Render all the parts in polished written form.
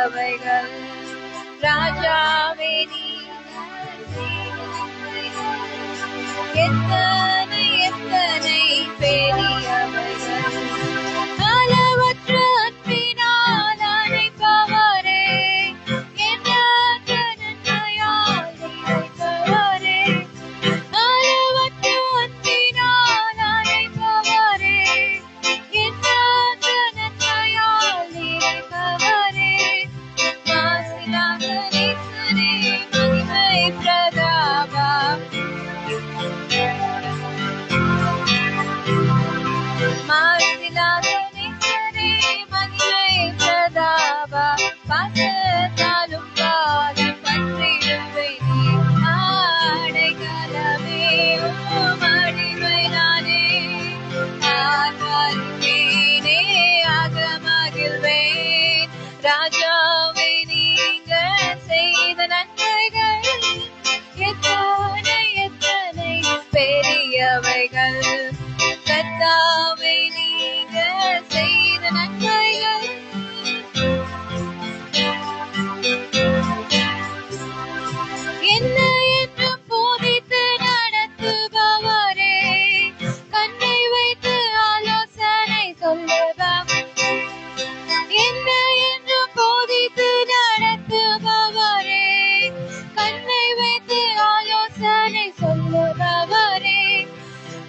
பெரியவைகள். ராஜாவே எத்தனை எத்தனை பெரியவைகள். அளவற்ற அன்பினால் அழைப்பவரே, எண்ணற்ற நன்மையால் நிறைப்பவரே. அளவற்ற அன்பினால் அழைப்பவரே, எண்ணற்ற நன்மையால் நிறைப்பவரே. மாசிலாத நேசரே, மகிமை பிரதாபா. மாசிலாத நேசரே, மகிமை பிரதாபா. பாசத்தாலும் பாதம் பற்றிடுவேனே, ஆடைகளமே உம் அடிமை நானே. ஆர்ப்பரிப்பேனே, ஆக மகிழ்வேன். ராஜாவே நீங்க செய்த நன்மைகள் எத்தனை எத்தனை பெரியவைகள். கர்த்தாவே நீங்க செய்த நன்மைகள் என்ன என்று போதித்து நடத்துபவரே, கண்ணை வைத்து ஆலோசனை சொல்லுபவர். என்ன என்று போதித்து நடத்துபவரே, கண்ணை வைத்து ஆலோசனை சொல்லுபவரே.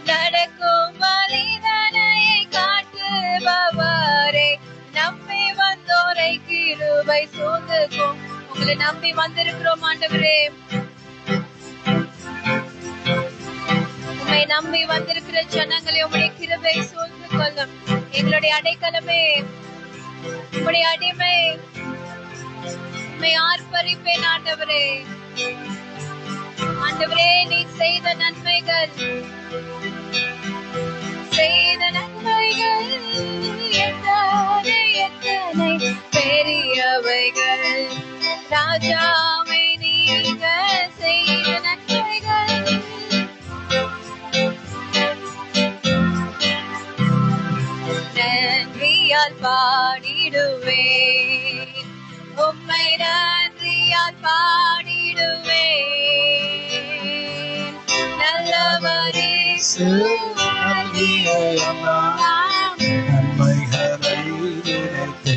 நடக்கும் வழிதனையை காட்டுபவரே, நம்பி வந்தோரை கிருபை சூழ்ந்துக்கும். உங்களை நம்பி வந்திருக்கிறோம் ஆண்டவரே, உம்மை நம்பி வந்திருக்கிற ஜனங்களை உம்முடைய கிருபை சூழ்ந்து கொள்ளும். எங்களுடைய அடைக்கலமே, உம்முடைய அடிமை, உம்மை ஆர்ப்பரிப்பேன் ஆண்டவரே. ஆண்டவரே, நீ செய்த நன்மைகள் செய்த நன்மைகள் எத்தனை எத்தனை பெரியவைகள். ராஜாவை நீங்க செய்த நன்மைகள் நன்றியால் பாடிடுவேன், உம்மை நன்றியால் பாடிடுவேன். நல்லவரே நன்மைகளை நினைத்து,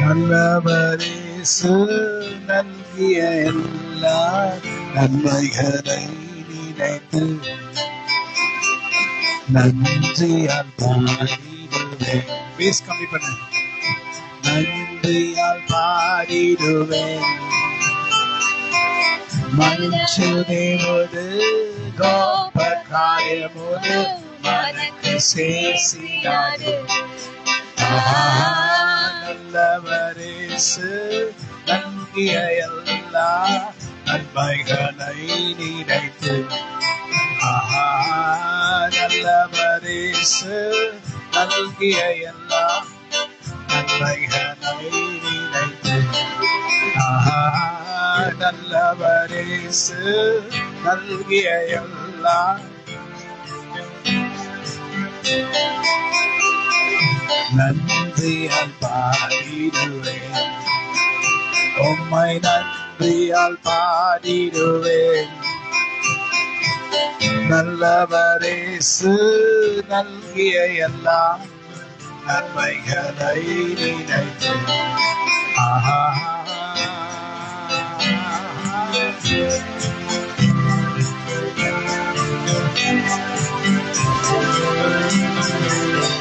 நல்லவரேசு நல்கிய எல்லா நன்மைகளை நினைத்து நன்றியால் பாடிடுவேன். பேஸ் கம்மி பண்ணு. நன்றியால் பாடிடுவேன். మంచు దేవుడు గొప్ప కార్యములు మనకు చేసినాడు. நல்லவரேசு நல்கிய எல்லா நன்மைகளை நினைத்து, நல்லவரேசு நல்கிய எல்லா நன்மைகளை நினைத்து, நல்லவரேசு நல்கிய எல்லா நன்றியால் பாடிடுவேன். உம்மை நன்றியால் பாடிடுவேன். நல்லவரேசு நல்கிய எல்லா நன்மைகளை நினைத்து,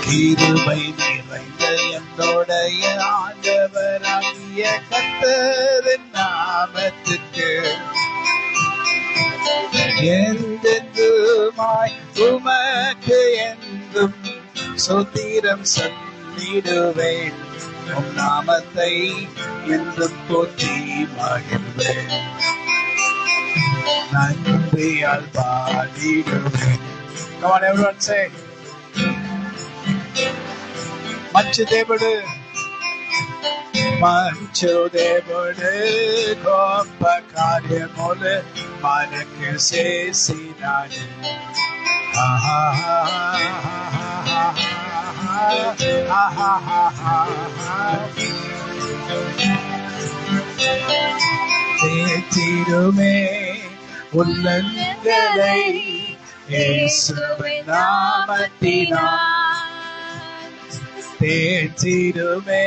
கிருபை நிறைந்த என்னுடைய ஆண்டவராகிய கர்த்தரின் நாமத்துக்கு என்றென்றுமாய் உமக்கு என்றும் ஸ்தோத்திரம் சொல்லிடுவேன். உம் நாமத்தை என்றும் போற்றி மகிழ்வேன். நன்றியால் பாடிடுவேன். Come on, everyone say. మంచు దేవుడు, మంచు దేవుడు గొప్ప కార్యములు మనకు చేసినాడు. தேற்றிடுமே உள்ளங்களை இயேசுவின் நாமத்தினால். தேற்றிடுமே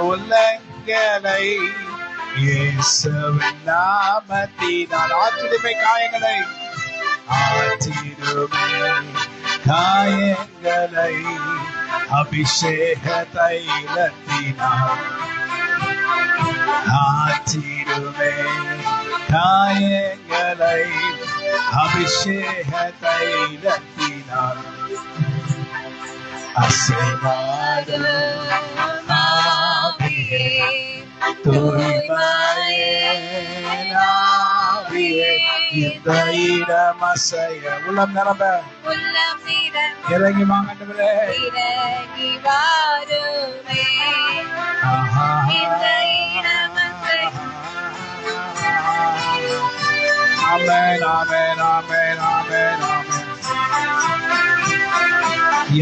உள்ளங்களை இயேசுவின் நாமத்தினால். ஆற்றிடுமே காயங்களை, ஆற்றிடுமே காயங்களை அபிஷேக தைலத்தினால். ஆற்றிடுமே காயங்களை அபிஷேக தைலத்தினால். அசைவாடும் ஆவியே, தூய்மையே ஆவியே, இந்த இடம் அசைய. உள்ளம் நிரம்ப இறங்கி வாங்கண்டவரே, இறங்கி வாருமே. இந்த இடம் அசைய. ஆமென் ஆமென் ஆமென் ஆமென் ஆமென்.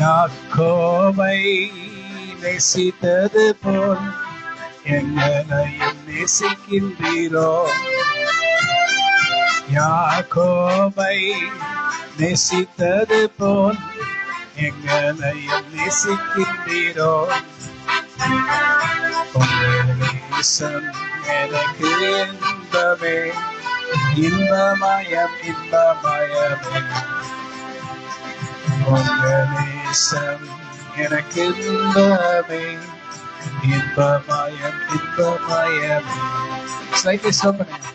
யாக்கோபை நேசித்தது போல் எங்களையும் நேசிக்கின்றீரோ. யாக்கோபை நேசித்தது போல் எங்களையும் நேசிக்கின்றீரோ. உங்கள் நேசம் எனக்கு இன்பமே, இன்பமயம் இன்பமயமே. உங்கள் நேசம் எனக்கு இன்பமே, இன்பமயம் இன்பமயமே. ஸ்லைட்லி ஸ்லோ பண்ணுங்க.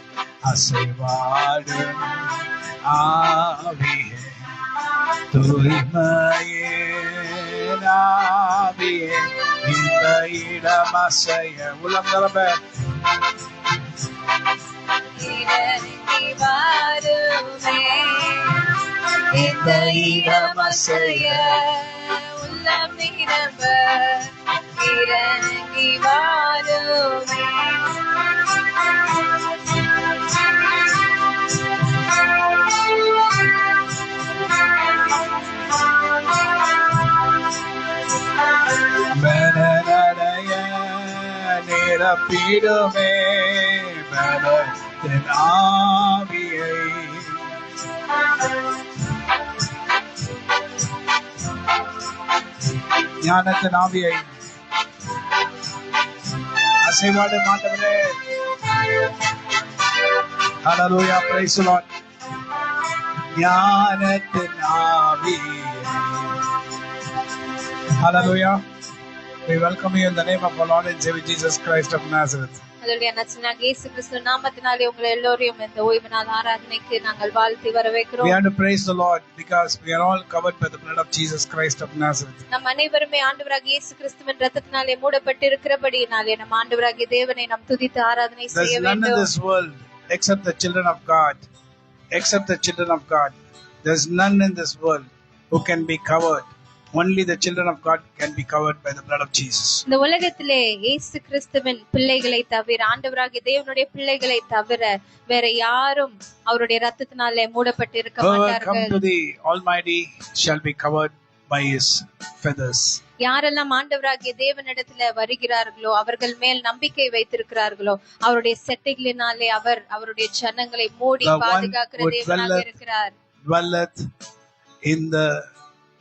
அசைவாடும் ஆவியே, தூய்மையே ஆவியே, இந்த இடம் அசைய. உள்ளம் நிரம்ப இறங்கி வாருமே. இந்த இடம் அசைய. உள்ளம் நிரம்ப இறங்கி வாருமே. பலனடைய நிரப்பிடுமே பலத்தின் ஆவியை. ஞானத்தின் ஆவியை அசைவாடு மாட்டவரே. ஹல்லேலூயா, பிரைஸ் தி லார்ட். ஞானத்தின் ஆவியை. Hallelujah. We welcome you in the name of our Lord and Savior Jesus Christ of Nazareth. ஹல்லேலூயா. நச்சனாகிய இயேசு கிறிஸ்து நாமத்தினாலே உங்களை எல்லோரையும் இந்த ஓய்வு நாள் ஆராதனைக்கு நாங்கள் வாழ்த்தி வரவேற்கிறோம். We have to praise the Lord because we are all covered by the blood of Jesus Christ of Nazareth. நம் அனைவருமே ஆண்டவராகிய இயேசு கிறிஸ்துவின் இரத்தத்தினாலே மூடப்பட்டிருக்கிறபடியினாலே நம் ஆண்டவராகிய தேவனை நாம் துதித்து ஆராதனை செய்ய There's none in வேண்டும். this world except the children of God. Except the children of God. There's none in this world who can be covered. Only the children of God can be covered by the blood of Jesus. இந்த உலகத்திலே இயேசு கிறிஸ்துவின் பிள்ளைகளை தவிர, ஆண்டவராகிய தேவனுடைய பிள்ளைகளை தவிர வேற யாரும் அவருடைய இரத்தத்தினாலே மூடப்பட்டிருக்க Whoever மாட்டார்கள். come to the Almighty shall be covered by His feathers. யாரெல்லாம் ஆண்டவராகிய தேவனிடத்துல வருகிறார்களோ, அவர்கள் மேல் நம்பிக்கை வைத்திருக்கிறார்களோ, அவருடைய செட்டைகளினாலே அவர் அவருடைய ஜனங்களை மூடி The one பாதுகாக்கிற who தேவனாக இருக்கிறார். dwelleth in the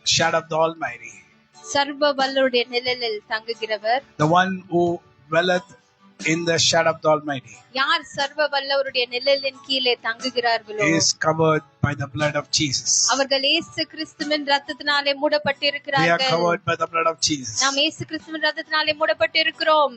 shadow of the Almighty. சர்வ வல்லவருடைய நிழலில் தங்குகிறவர். The one who dwelleth in the shadow of the Almighty யார் சர்வ வல்லவருடைய நிழலின் கீழே தங்குகிறார்களோ is covered by the blood of Jesus. அவர்கள் இயேசு கிறிஸ்துவின் இரத்தத்தினாலே We are மூடப்பட்டிருக்கிறார்கள். covered by the blood of Jesus. நாம் இயேசு கிறிஸ்துவின் இரத்தத்தினாலே மூடப்பட்டிருக்கிறோம்.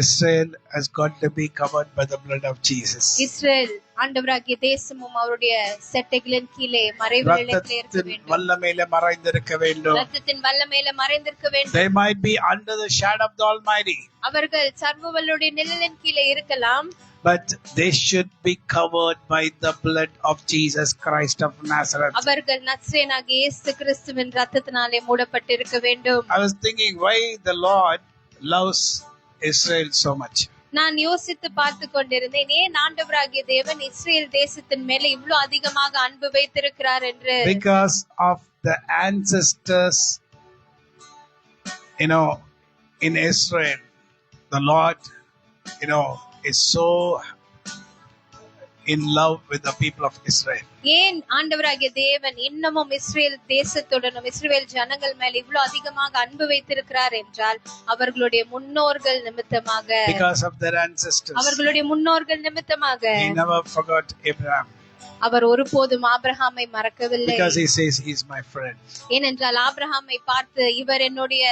Israel has got to be covered by the blood of Jesus. Israel ஆண்டவராகிய தேசமும் அவருடைய செட்டைகளின் கீழே மறைவிலே இருக்க ரத்தத்தின் வேண்டும். வல்லமையில மறைந்திருக்க வேண்டும். ரத்தத்தின் வல்லமையில மறைந்திருக்க வேண்டும். They might be under the shadow of the Almighty, அவர்கள் சர்வ வல்லவருடைய நிழலின் கீழே இருக்கலாம். but they should be covered by the blood of Jesus Christ of Nazareth. அவர்கள் நசரேயனாகிய இயேசு கிறிஸ்துவின் இரத்தத்தினாலே மூடப்பட்டிருக்க வேண்டும். I was thinking why the Lord loves Israel so much. நான் யோசித்து பார்த்து கொண்டிருந்தேன், ஏன் ஆண்டவராகிய தேவன் இஸ்ரேல் தேசத்தின் மேல இவ்வளவு அதிகமாக அன்பு வைத்திருக்கிறார் என்று. Because of the ancestors You know, in Israel, the Lord, is so in love with the people of Israel. ஏன் ஆண்டவராகிய தேவன் இன்னமும் இஸ்ரேல் தேசத்துடனும் இஸ்ரேல் ஜனங்கள் மேல் இவ்வளவு அதிகமாக அன்பு வைத்திருக்கிறார் என்றால் அவர்களுடைய முன்னோர்கள் நிமித்தமாக, Because of their ancestors. அவர்களுடைய முன்னோர்கள் நிமித்தமாக. He never forgot Abraham. அவர் ஒருபோதும் ஆபிரகாமை மறக்கவில்லை. Because he says he is my friend. ஏனென்றால் ஆபிரகாமை பார்த்து இவர் என்னுடைய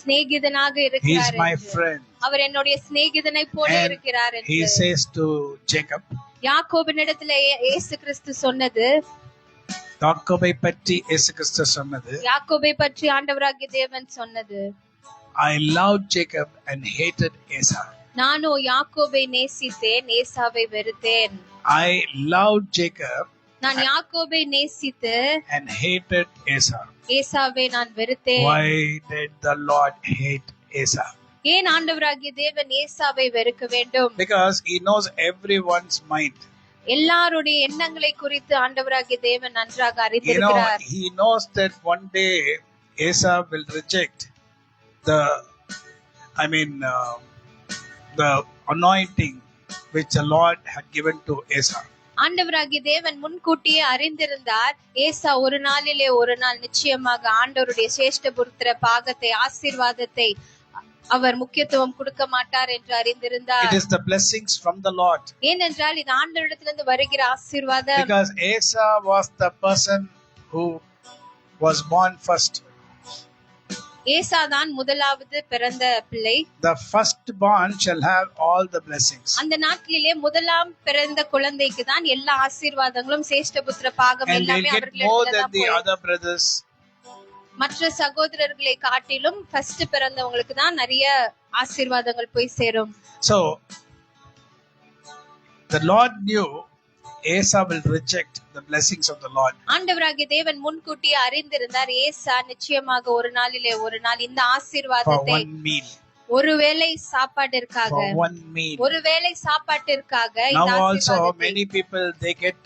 சிநேகிதனாக He is இருக்கிறார் my என்று. friend. அவர் என்னுடைய சிநேகிதனை போல And இருக்கிறார் he என்று says to Jacob, யாக்கோபினிடத்துல இயேசு கிறிஸ்து சொன்னது, யாக்கோபை பற்றி இயேசு கிறிஸ்து சொன்னது, யாக்கோபை பற்றி ஆண்டவராகிய தேவன் சொன்னது, I loved Jacob and hated Esau. நானோ யாக்கோபை நேசித்தேன், ஏசாவை வெறுத்தேன். I loved Jacob நான் யாக்கோபை நேசித்து and hated Esau. ஏசாவை நான் வெறுத்தேன். Why did the Lord hate Esau? ஏன் ஆண்டவராகிய தேவன் ஏசாவை வெறுக்க வேண்டும்? Because he knows everyone's mind. எல்லாருடைய எண்ணங்களை குறித்து ஆண்டவராகிய தேவன் நன்றாக அறிந்திருக்கிறார். He knows that one day Esau will reject the anointing which the Lord had given to Esau. ஆண்டவராகிய தேவன் முன்கூட்டியே அறிந்திருந்தார், ஏசா ஒரு நாளிலே ஒரு நாள் நிச்சயமாக ஆண்டவருடைய சேஷ்ட புத்திர பாகத்தை, ஆசீர்வாதத்தை அவர் முக்கியத்துவம் கொடுக்க மாட்டார் என்று அறிந்திருந்தார். It is the blessings from the Lord. ஏனென்றால் இது ஆண்டவரிடத்திலிருந்து வருகிற ஆசீர்வாதம். Because Esau was the person who was born first. ஏசா தான் முதலாவது பிறந்த பிள்ளை. The firstborn shall have all the blessings. அந்த நாட்களிலே முதலாம் பிறந்த குழந்தைக்கு தான் எல்லா ஆசீர்வாதங்களும் சேஷ்டபுத்திர பாகம் And எல்லாமே they'll get more than the other brothers. மற்ற சகோதரர்களை காட்டிலும் ஃபர்ஸ்ட் பிறந்தவங்களுக்கு தான் நிறைய ஆசீர்வாதங்கள் போய் சேரும். So the Lord knew Esau will reject the blessings of the Lord. ஆண்டவராகிய தேவன் முன்கூட்டியே அறிந்திருந்தார், ஏசா நிச்சயமாக ஒரு நாளிலே ஒரு நாள் இந்த For ஆசீர்வாதத்தை one meal. ஒருவேளை சாப்பாட்டிற்காக, For one meal. ஒருவேளை சாப்பாட்டிற்காக Now இந்த also ஆசீர்வாதத்தை. many people they get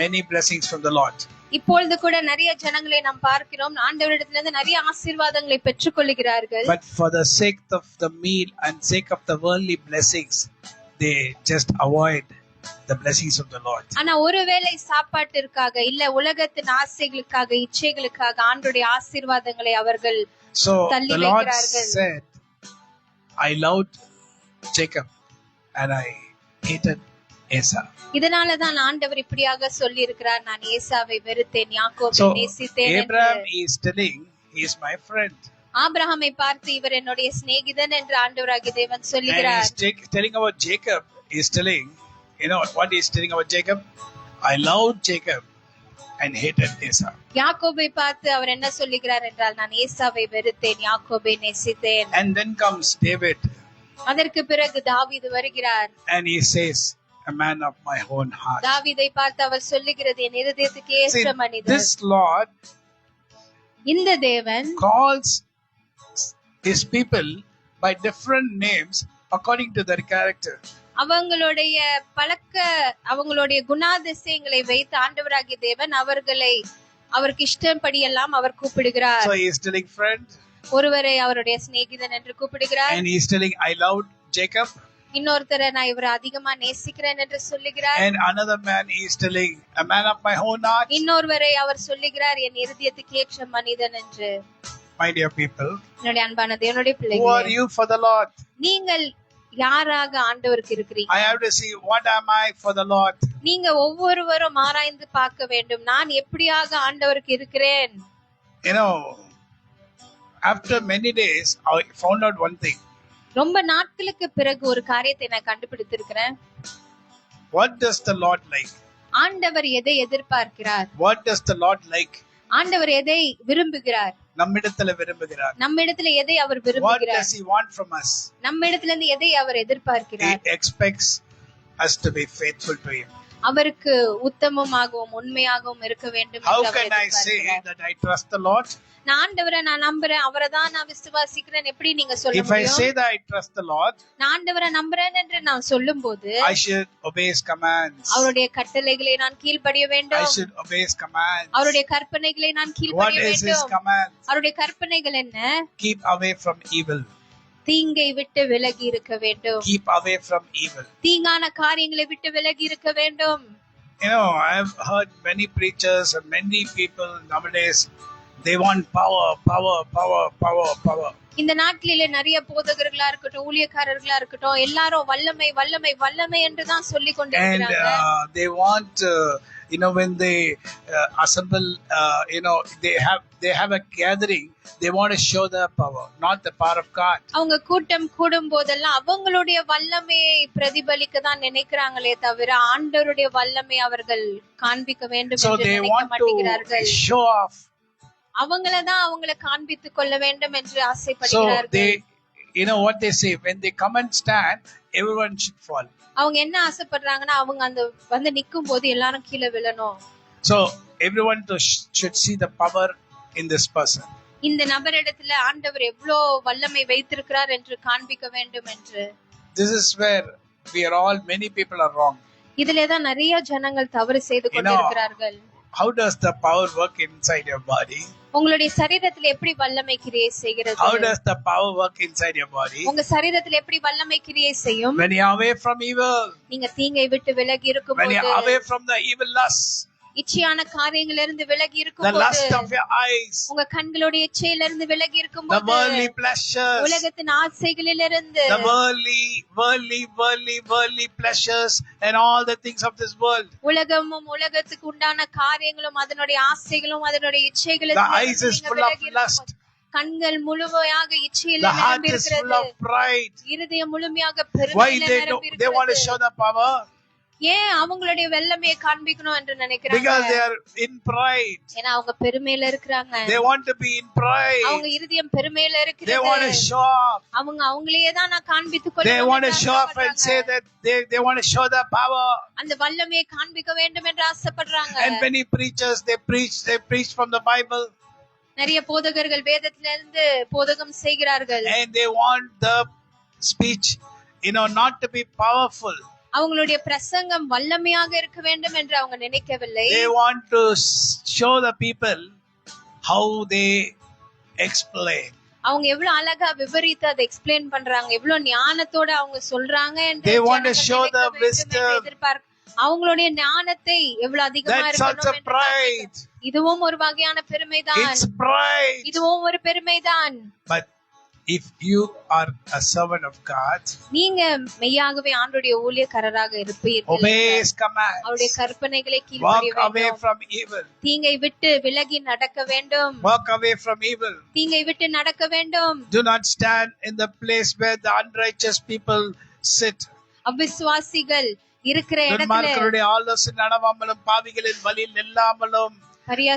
many blessings from the Lord. இப்பொழுது கூட நிறைய ஜனங்களை நாம் பார்க்கிறோம், ஆண்டவரிடத்திலிருந்து நிறைய ஆசீர்வாதங்களை பெற்றுக் கொள்கிறார்கள். But for the sake of the meal and sake of the worldly blessings, they just avoid the blessings of the Lord. ஆனா ஒருவேளை சாப்பாட்டிற்காக இல்ல உலகத்தின் ஆசைகளுக்காக, இச்சைகளுக்காக ஆண்டவருடைய ஆசீர்வாதங்களை அவர்கள் So தள்ளி the Lord வைக்கிறார்கள். said, I loved Jacob and I hated Esau. இதனாலதான் ஆண்டவர் இப்படியாக சொல்லி இருக்கிறார், நான் ஏசாவை வெறுத்தேன், யாக்கோபை So நேசித்தேன் Abraham என்று. is telling, he is my friend. ஆபிரகாமை பார்த்து இவர் என்னுடைய சிநேகிதன் என்று ஆண்டவராகிய தேவன் And சொல்லுகிறார். he's telling about Jacob, he's telling, what he's telling about Jacob? I loved Jacob and hated Esau. யாக்கோபை பார்த்து அவர் என்ன சொல்லுகிறார் என்றால், நான் ஏசாவை வெறுத்தேன், யாக்கோபை நேசித்தேன். And then comes David அதற்கு பிறகு தாவீது வருகிறார். and he says, a man of my own heart. தாவீதை பார்த்து அவர் சொல்லுகிறது, என் இருதயத்துக்கு See, ஏற்ற மனிதர். this Lord இந்த தேவன் calls his people by different names according to their character. அவங்களுடைய அவங்களுடைய குணாதிசயங்களை வைத்து ஆண்டவராகிய தேவன் அவர்களை அவருக்கு இஷ்டப்படி எல்லாம் அவர் கூப்பிடுகிறார். So he is telling friend, ஒருவரை அவருடைய சிநேகிதன் என்று கூப்பிடுகிறார். and he is telling I loved Jacob, இன்னொருத்தரை நான் இவரை அதிகமா நேசிக்கிறேன் என்று சொல்லுகிறார். and another man he is telling a man of my own heart. இன்னொருவரை அவர் சொல்லுகிறார், என் இருதயத்துக்கு ஏற்ற மனிதன் என்று. My dear people, என்னுடைய அன்பான தேவனுடைய who are பிள்ளைகளே, you for the Lord? நீங்கள் யாராக ஆண்டவருக்கு இருக்கிறீங்க? I have to see what am I for the Lord. நீங்க ஒவ்வொருவரும் ஆராய்ந்து பார்க்க வேண்டும், நான் எப்படியாக ஆண்டவருக்கு இருக்கிறேன். After many days I found out one thing. ரொம்ப நாட்களுக்கு பிறகு ஒரு காரியத்தை நான் கண்டுபிடித்திருக்கிறேன். What does the Lord like? ஆண்டவர் எதை எதிர்பார்க்கிறார்? What does the Lord like? ஆண்டவர் எதை விரும்புகிறார்? நம்மிடத்துல விரும்புகிறார். நம்மிடத்துல எதை அவர் What விரும்புகிறார்? does he want from us? நம்மிடத்துல இருந்து எதை அவர் He எதிர்பார்க்கிறார்? expects us to be faithful to him. அவருக்கு உத்தமமாகவும் உண்மையாகவும் இருக்க வேண்டும் How என்று அவர் can I say எதிர்பார்க்கிறார். that I trust the Lord? நான் ஆண்டவரை நான் நம்புறேன், அவரை தான் நான் விசுவாசிக்கிறேன், எப்படி நீங்க சொல்ல If I முடியும்? say that I trust the Lord, நான் ஆண்டவரை நம்புறேன் என்று நான் சொல்லும்போது I should obey His commands. அவருடைய கட்டளைகளை நான் கீழ்ப்படிய I வேண்டும். should obey His commands. அவருடைய கற்பனைகளை நான் What கீழ்ப்படிய is His வேண்டும். commands? அவருடைய கற்பனைகள் என்ன? Keep away from evil. தீங்கை விட்டு விலகி இருக்க வேண்டும். Keep away from evil. தீங்கான காரியங்களை விட்டு விலகி இருக்க வேண்டும். You know, I've heard many preachers and many people nowadays, they want power, power, power, power, power. இந்த நாட்களிலே நிறைய போதகர்களா இருக்கட்டும், ஊழியக்காரர்களா இருக்கட்டும், எல்லாரும் வல்லமை வல்லமை வல்லமை என்று தான் சொல்லி And கொண்டிருக்கிறாங்க. they want, when they assemble, they have a gathering, they want to show their power, not the power of God. அவங்க கூட்டம் கூடும் போதெல்லாம் அவங்களுடைய வல்லமையை பிரதிபலிக்க தான் நினைக்கிறாங்களே தவிர ஆண்டவருடைய வல்லமை அவர்கள் காண்பிக்க வேண்டும் So என்று they நினைக்க want to மாட்டேங்கிறார்கள். show off. அவங்களதான் அவங்களை காண்பித்துக் கொள்ள வேண்டும் என்று So ஆசைப்படுகிறார்கள். they, what they say, when they come and stand, everyone should fall. அவங்க என்ன ஆசைப்படுறாங்கன்னா அவங்க அந்த வந்து நிக்கும் போது எல்லாரும் கீழே விழணும். So everyone should see the power in this person. இந்த நபரிடத்துல ஆண்டவர் எவ்வளவு வல்லமை வைத்திருக்கிறார் என்று காண்பிக்க வேண்டும் என்று. This is where many people are wrong. இதிலேதான் நிறைய ஜனங்கள் தவறு செய்து கொண்டிருக்கிறார்கள். How does the power work inside your body? உங்களுடைய சரீரத்துல எப்படி வல்லமை கிரியை செய்கிறது? How does the power work inside your body? உங்க சரீரத்துல எப்படி வல்லமை கிரியை செய்யும்? When you are away from evil, நீங்க தீங்கை விட்டு விலகி when you இருக்கும்போது, are away from the evil lusts, இச்சையான காரியங்களிலிருந்து விலகி the இருக்கும்போது, lust of your eyes, உங்க கண்களுடைய இச்சையிலிருந்து விலகி the இருக்கும்போது, worldly pleasures, உலகத்தின் ஆசைகளிலிருந்து, the worldly pleasures and all the things of this world. உலகமும் உலகத்துக்கு உண்டான காரியங்களும் அதனுடைய ஆசைகளும் அதனுடைய The இச்சைகளும் eyes is full of lust. கண்கள் முழுமையாக இச்சையில The heart நிரம்பி is full இருக்கிறது. of pride. இருதயம் முழுமையாக Why பெருமையில they நிரம்பி want to இருக்கிறது. show the power? ஏன் அவங்களுடைய வெள்ளமையை காண்பிக்கணும் என்று நினைக்கிறாங்க? Because they are in pride. ஏன்னா அவங்க பெருமையில இருக்கிறாங்க. They want to be in pride. அவங்க இருதயம் பெருமையில They இருக்கிறது. want to show off. அவங்க அவங்களையே தான் நான் காண்பித்துக் They கொள்ளணும் want to என்று show off and say ஆசைப்படுறாங்க. that they want to show their power. அந்த வல்லமையை காண்பிக்க வேண்டும் என்று ஆசைப்படுறாங்க. And many preachers, they preach from the Bible. நிறைய போதகர்கள் வேதத்திலிருந்து போதகம் செய்கிறார்கள். And they want the speech, not to be powerful. அவங்களுடைய பிரசங்கம் வல்லமையாக இருக்க வேண்டும் என்று அவங்க நினைக்கவில்லை. They want to show the people how they explain. அவங்க எவ்வளவு அழகா விவரித்து அதை எக்ஸ்பிளைன் பண்றாங்க, எவ்வளவு ஞானத்தோட அவங்க சொல்றாங்க என்று They want to ஜனங்கள் show நினைக்க the வேண்டும் என்று wisdom. எதிர்பார்க்க அவங்களுடைய ஞானத்தை எவ்வளவு அதிகமா That's also இருக்கணும் என்று pride. இதுவும் ஒரு வகையான பெருமைதான். It's pride. இதுவும் ஒரு பெருமைதான். But if you are a servant of God, நீங்க மெய்யாகவே ஆண்டவருடைய ஊழியக்காரராக இருப்பீர்கள், obey His commands, அவருடைய கற்பனைகளை walk கீழ்ப்படிய away வேண்டும், from evil, தீங்கை விட்டு விலகி நடக்க வேண்டும், walk away from evil. தீங்கை விட்டு நடக்க வேண்டும். Do not stand in the place where the unrighteous people sit. அவிசுவாசிகள் இருக்கிற இடத்துல, துன்மார்க்கருடைய ஆலோசனை நடவாமலும் பாவிகளின் வழியில் நில்லாமலும்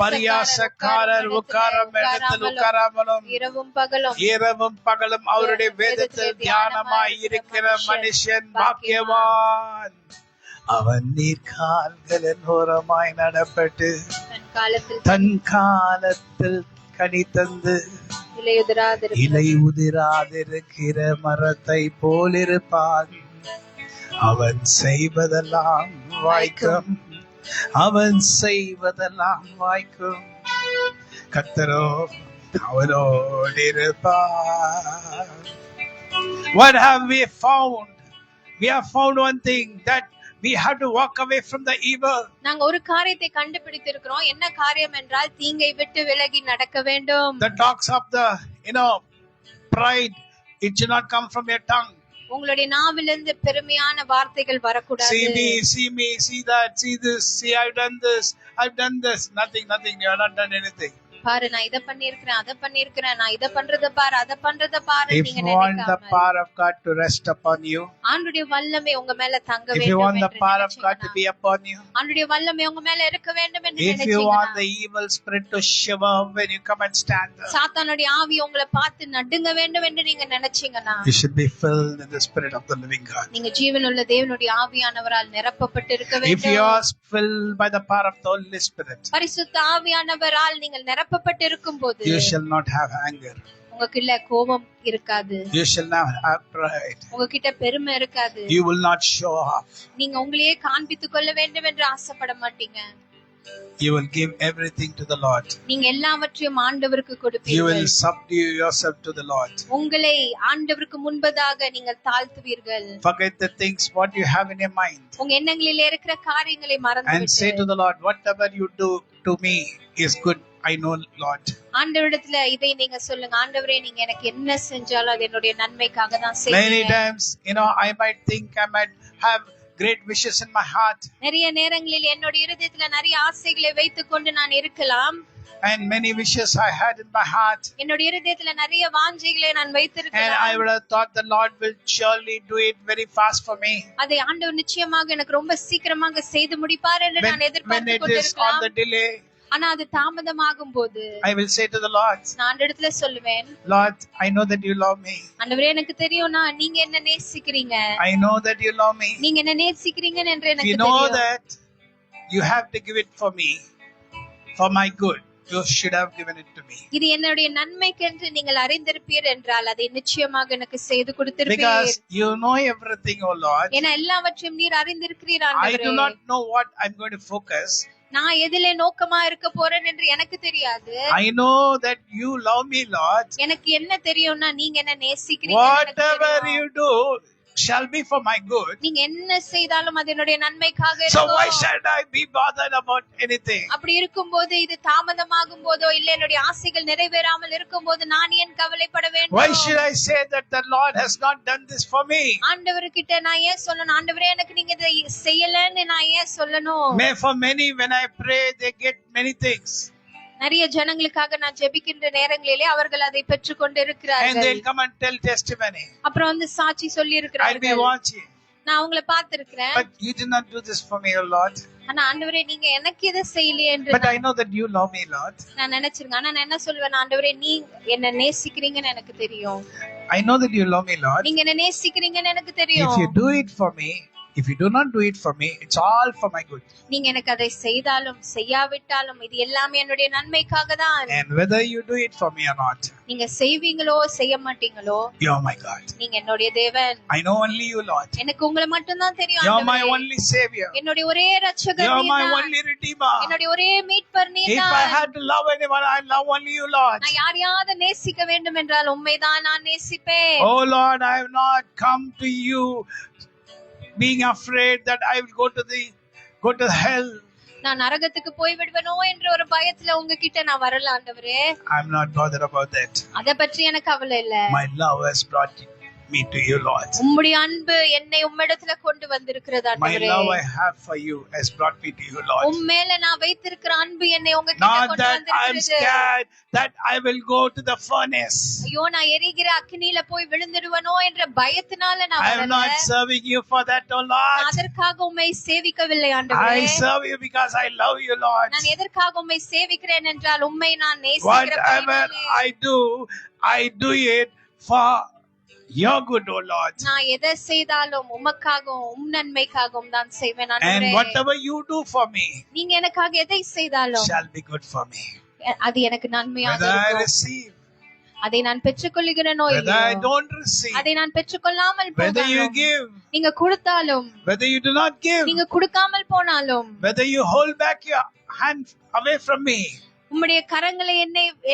பரியாசக்காரர் உட்காரும் இடத்தில் உட்காராமலும் இரவும் பகலும் அவருடைய வேதத்தில் தியானமாய் இருக்கிற மனுஷன் பாக்கியவான். அவன் நீர்கால்களின் ஓரமாய் நடப்பட்டு தன் காலத்தில் கனி தந்து இலை உதிராதிருக்கிற மரத்தை போலிருப்பான். அவன் செய்வதெல்லாம் வாய்க்கும், அவன் செய்வதெல்லாம் வாய்க்கும். கர்த்தரோ அவனோடு இருப்பார். What have we found? We have found one thing, that we have to walk away from the evil. நாங்க ஒரு காரியத்தை கண்டுபிடித்திருக்கிறோம். என்ன காரியம் என்றால் தீங்கை விட்டு விலகி நடக்க வேண்டும். The talks of the pride, it should not come from your tongue. உங்களுடைய நாவிலிருந்து பெருமையான வார்த்தைகள் வரக்கூடாது. See me, see that, see this, see I've done this. Nothing, you have not done anything. பாரு நான் இத பண்ணிருக்கிறேன் அத பண்ணிருக்கிறேன் நான் இத பண்றத பாரு அத பண்றத பாரு If நீங்க you want the நினைக்காம power of God to rest upon you, ஆண்டுடைய வல்லமை உங்க மேல தங்க if you want வேண்டும் the என்று power of God to நினைச்சீங்கன்னா be upon you, ஆண்டுடைய வல்லமை உங்க மேல இருக்க வேண்டும் என்று if you want நினைச்சீங்கன்னா the evil spirit to shiver when you come and stand there, சாத்தானுடைய ஆவி உங்களை பார்த்து நடுங்க வேண்டும் என்று நீங்க நினைச்சீங்கன்னா you should be filled in the spirit of the living God. நீங்க ஜீவனுள்ள தேவனுடைய ஆவியானவரால் நிரப்பப்பட்டு இருக்க If வேண்டும். you are filled by the power of the Holy Spirit, பரிசுத்த ஆவியானவரால் நீங்கள் நிரப்பப்பட்டு இருக்கும்போது you shall not have anger. உங்ககிட்ட கோபம் இருக்காது, You shall not have pride. உங்ககிட்ட பெருமை இருக்காது, You will not show off. நீங்க உங்களையே காண்பித்துக் கொள்ள வேண்டும் என்று ஆசைப்பட மாட்டீங்க. You will give everything to the Lord. நீங்க எல்லாவற்றையும் ஆண்டவருக்கு You கொடுப்பீர்கள். will subdue yourself to the Lord. உங்களை ஆண்டவருக்கு முன்பதாக நீங்கள் தாழ்த்துவீர்கள். Forget the things what you have in your mind உங்க எண்ணங்களில் இருக்கிற காரியங்களை and மறந்துவிட்டு say to the Lord, whatever you do to me is good. I know, Lord. ஆண்டவரிடத்துல இதை நீங்க சொல்லுங்க, ஆண்டவரே நீங்க எனக்கு என்ன செஞ்சாலும் அது என்னுடைய நன்மைக்காக தான் Many செய்வீங்க. times, I might think I might have great wishes in my heart, நிறைய நேரங்களில் என்னுடைய இருதயத்துல நிறைய ஆசைகளை வைத்துக்கொண்டு நான் இருக்கலாம். and many wishes I had in my heart, என்னுடைய இருதயத்துல நிறைய வாஞ்சைகளை நான் and I வைத்திருக்கலாம். would have thought the Lord will surely do it very fast for me. அதை ஆண்டவர் நிச்சயமாக எனக்கு ரொம்ப சீக்கிரமாக செய்து முடிப்பார் என்று நான் When எதிர்பார்த்து it is on கொண்டிருக்கலாம். the delay, ஆனா அது தாமதமாகும் போது I will say to the Lord, நான் ஆண்டவரிடத்துல சொல்லுவேன், Lord, I know that you love me. ஆண்டவரே எனக்கு தெரியும்னா நீங்க என்ன நேசிக்கிறீங்க, I know that you love me. நீங்க என்ன நேசிக்கிறீங்கன்னு என்று You எனக்கு know தெரியும். that you have to give it for me, for my good. You should have given it to me. இது என்னுடைய நன்மைக்கென்று நீங்கள் அறிந்திருப்பீர் என்றால் அதை நிச்சயமாக எனக்கு செய்து கொடுத்திருப்பீர். Because you know everything, oh Lord. ஏன்னா எல்லாவற்றையும் நீர் அறிந்திருக்கிறீர் I ஆண்டவரே. do not know what I'm going to focus. நான் எதிலே நோக்கமா இருக்க போறேன் என்று எனக்கு தெரியாது. I know that you love me, Lord. எனக்கு என்ன தெரியும்னா நீங்க என்ன நேசிக்கிறீங்க. Whatever you do shall be for my good. நீங்க என்ன செய்தாலும் அது என்னுடைய நன்மைக்காக So why இருக்கும். should I be bothered about anything? அப்படி இருக்கும்போது இது தாமதமாகும் போதோ இல்ல என்னுடைய ஆசைகள் நிறைவேறாமல் இருக்கும்போது நான் ஏன் கவலைப்பட Why வேண்டும்? should I say that the Lord has not done this for me? ஆண்டவர்கிட்ட நான் ஏன் சொல்லணும், ஆண்டவரே எனக்கு நீங்க இதை செய்யலன்னு நான் ஏன் சொல்லணும்? May for many, when I pray, they get many things. நிறைய ஜனங்களுக்காக நான் ஜெபிக்கின்ற நேரங்களிலே அவர்கள் அதை பெற்றுக் கொண்டு And இருக்கிறார்கள். they'll come and tell testimony. அப்புறம் வந்து சாட்சி சொல்லி I'll be இருக்கிறார்கள், watching. நான் உங்களை பார்த்திருக்கிறேன், But you did not do this for me, O Lord. ஆனா ஆண்டவரே நீங்க எனக்கு இதை செய்யலையே என்று But I know that you love me, Lord. நான் நினைச்சிருக்கேன். ஆனா நான் என்ன சொல்லுவேன், ஆண்டவரே நீ என்ன நேசிக்கிறீங்கன்னு எனக்கு தெரியும். I know that you love me, Lord. நீங்க என்ன நேசிக்கிறீங்கன்னு எனக்கு தெரியும். If you do it for me, if you do not do it for me, it's all for my good. நீங்க எனக்கு அதை செய்தாலும் செய்யாவிட்டாலும் இது எல்லாமே என்னுடைய நன்மைக்காக தான். And whether you do it for me or not, நீங்க செய்வீங்களோ செய்ய மாட்டீங்களோ you are my God. நீங்க என்னுடைய தேவன். I know only you, Lord. எனக்கு உங்களை மட்டும் தான் தெரியும் You are my ஆண்டவரே. only Savior. என்னுடைய ஒரே You ரட்சகர் are my நீர்தான். only Redeemer. என்னுடைய ஒரே மீட்பர் If I நீர்தான். had to love anyone, I love only you, Lord. நான் யாரையாவது நேசிக்க வேண்டும் என்றால் உண்மைதான் நான் நேசிப்பேன். Oh Lord, I have not come to you being afraid that I will go to hell. நான் நரகத்துக்கு போய் விடுவேனோ என்ற ஒரு பயத்துல உங்ககிட்ட நான் வரல ஆண்டவரே. I'm not bothered about that. அத பற்றி எனக்கு கவலை இல்ல. My love has brought me to you, Lord. உம்முடைய அன்பு என்னை உம்மிடத்துல கொண்டு வந்திருக்கிறது My ஆண்டவரே. love I have for you has brought me to you, Lord. உம் மேல நான் வைத்திருக்கிற அன்பு என்னை உங்ககிட்ட Not கொண்டு that I'm வந்திருக்கிறது. scared that I will go to the furnace. ஐயோ நான் எரிகிற அக்கினியில போய் விழுந்துடுவனோ என்ற பயத்தினால நான் I am வரல. not serving you for that, oh Lord. அதற்காக உம்மை சேவிக்கவில்லை ஆண்டவரே. I serve you because I love you, Lord. நான் எதற்காக உம்மை சேவிக்கிறேன் என்றால் உம்மை நான் நேசிக்கிற Whatever பயனாலே. I do it for your good, oh Lord. நான் எதை செய்தாலும் உமக்காகவும் உம் நன்மைக்காகவும் தான் செய்வேன் And ஆண்டவரே. whatever you do for me நீங்க எனக்காக எதை செய்தாலும் shall be good for me. அது எனக்கு நன்மையாக Whether I இருக்கும். receive, அதை நான் பெற்றுக்கொள்கிறேனோ whether I இல்லையோ, don't receive, அதை நான் பெற்றுக்கொள்ளாமல் whether you போனாலும், give, நீங்க கொடுத்தாலும் whether you do not give, நீங்க கொடுக்காமல் போனாலும், whether you hold back your hand away from me, உம்முடைய கரங்களை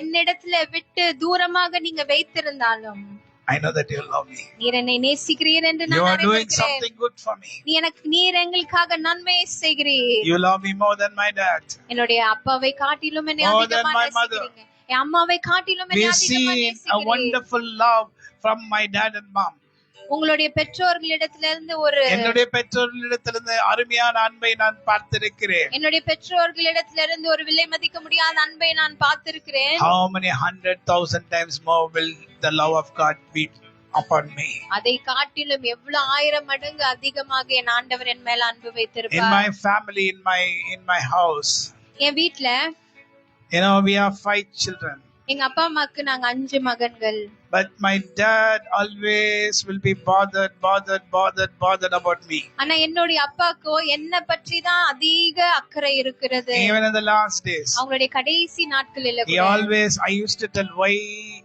என்னிடத்துல விட்டு தூரமாக நீங்க வைத்திருந்தாலும், I know that you love me. நீர் என்னை நேசிக்கிறீர் என்று You நான் are doing அறிந்திருக்கிறேன். something good for me. நீர் எங்களுக்காக நன்மையை செய்கிறீர். You love me more than my dad. என்னுடைய அப்பாவை காட்டிலும் என்னை More அதிகமா than my mother. நேசிக்கிறீங்க. என் அம்மாவை காட்டிலும் We என்னை அதிகமா see a நேசிக்கிறீர். wonderful love from my dad and mom. உங்களுடைய பெற்றோர்களிடத்திலிருந்து ஒரு என்னுடைய பெற்றோர்களிடத்திலிருந்து அருமையான அன்பை நான் பார்த்திருக்கிறேன். என்னுடைய பெற்றோர்களிடத்திலிருந்து ஒரு விலை மதிக்க முடியாத அன்பை நான் பார்த்திருக்கிறேன். How many 100,000 times more will the love of God be upon me? அதை காட்டிலும் எவ்வளவு 1000 மடங்கு அதிகமாக என் ஆண்டவர் என் மேல அன்பு In வைத்திருப்பார். my family, in my house, என் வீட்ல we have 5 children. எங்க அப்பா அம்மாக்கு நாங்க 5 மகன்கள். But my dad always will be bothered about me. ஆனா என்னுடைய அப்பாக்கோ என்ன பற்றி தான் அதிக அக்கறை இருக்கிறது. Even in the last days, அவங்களுடைய கடைசி நாட்களில I used to tell, why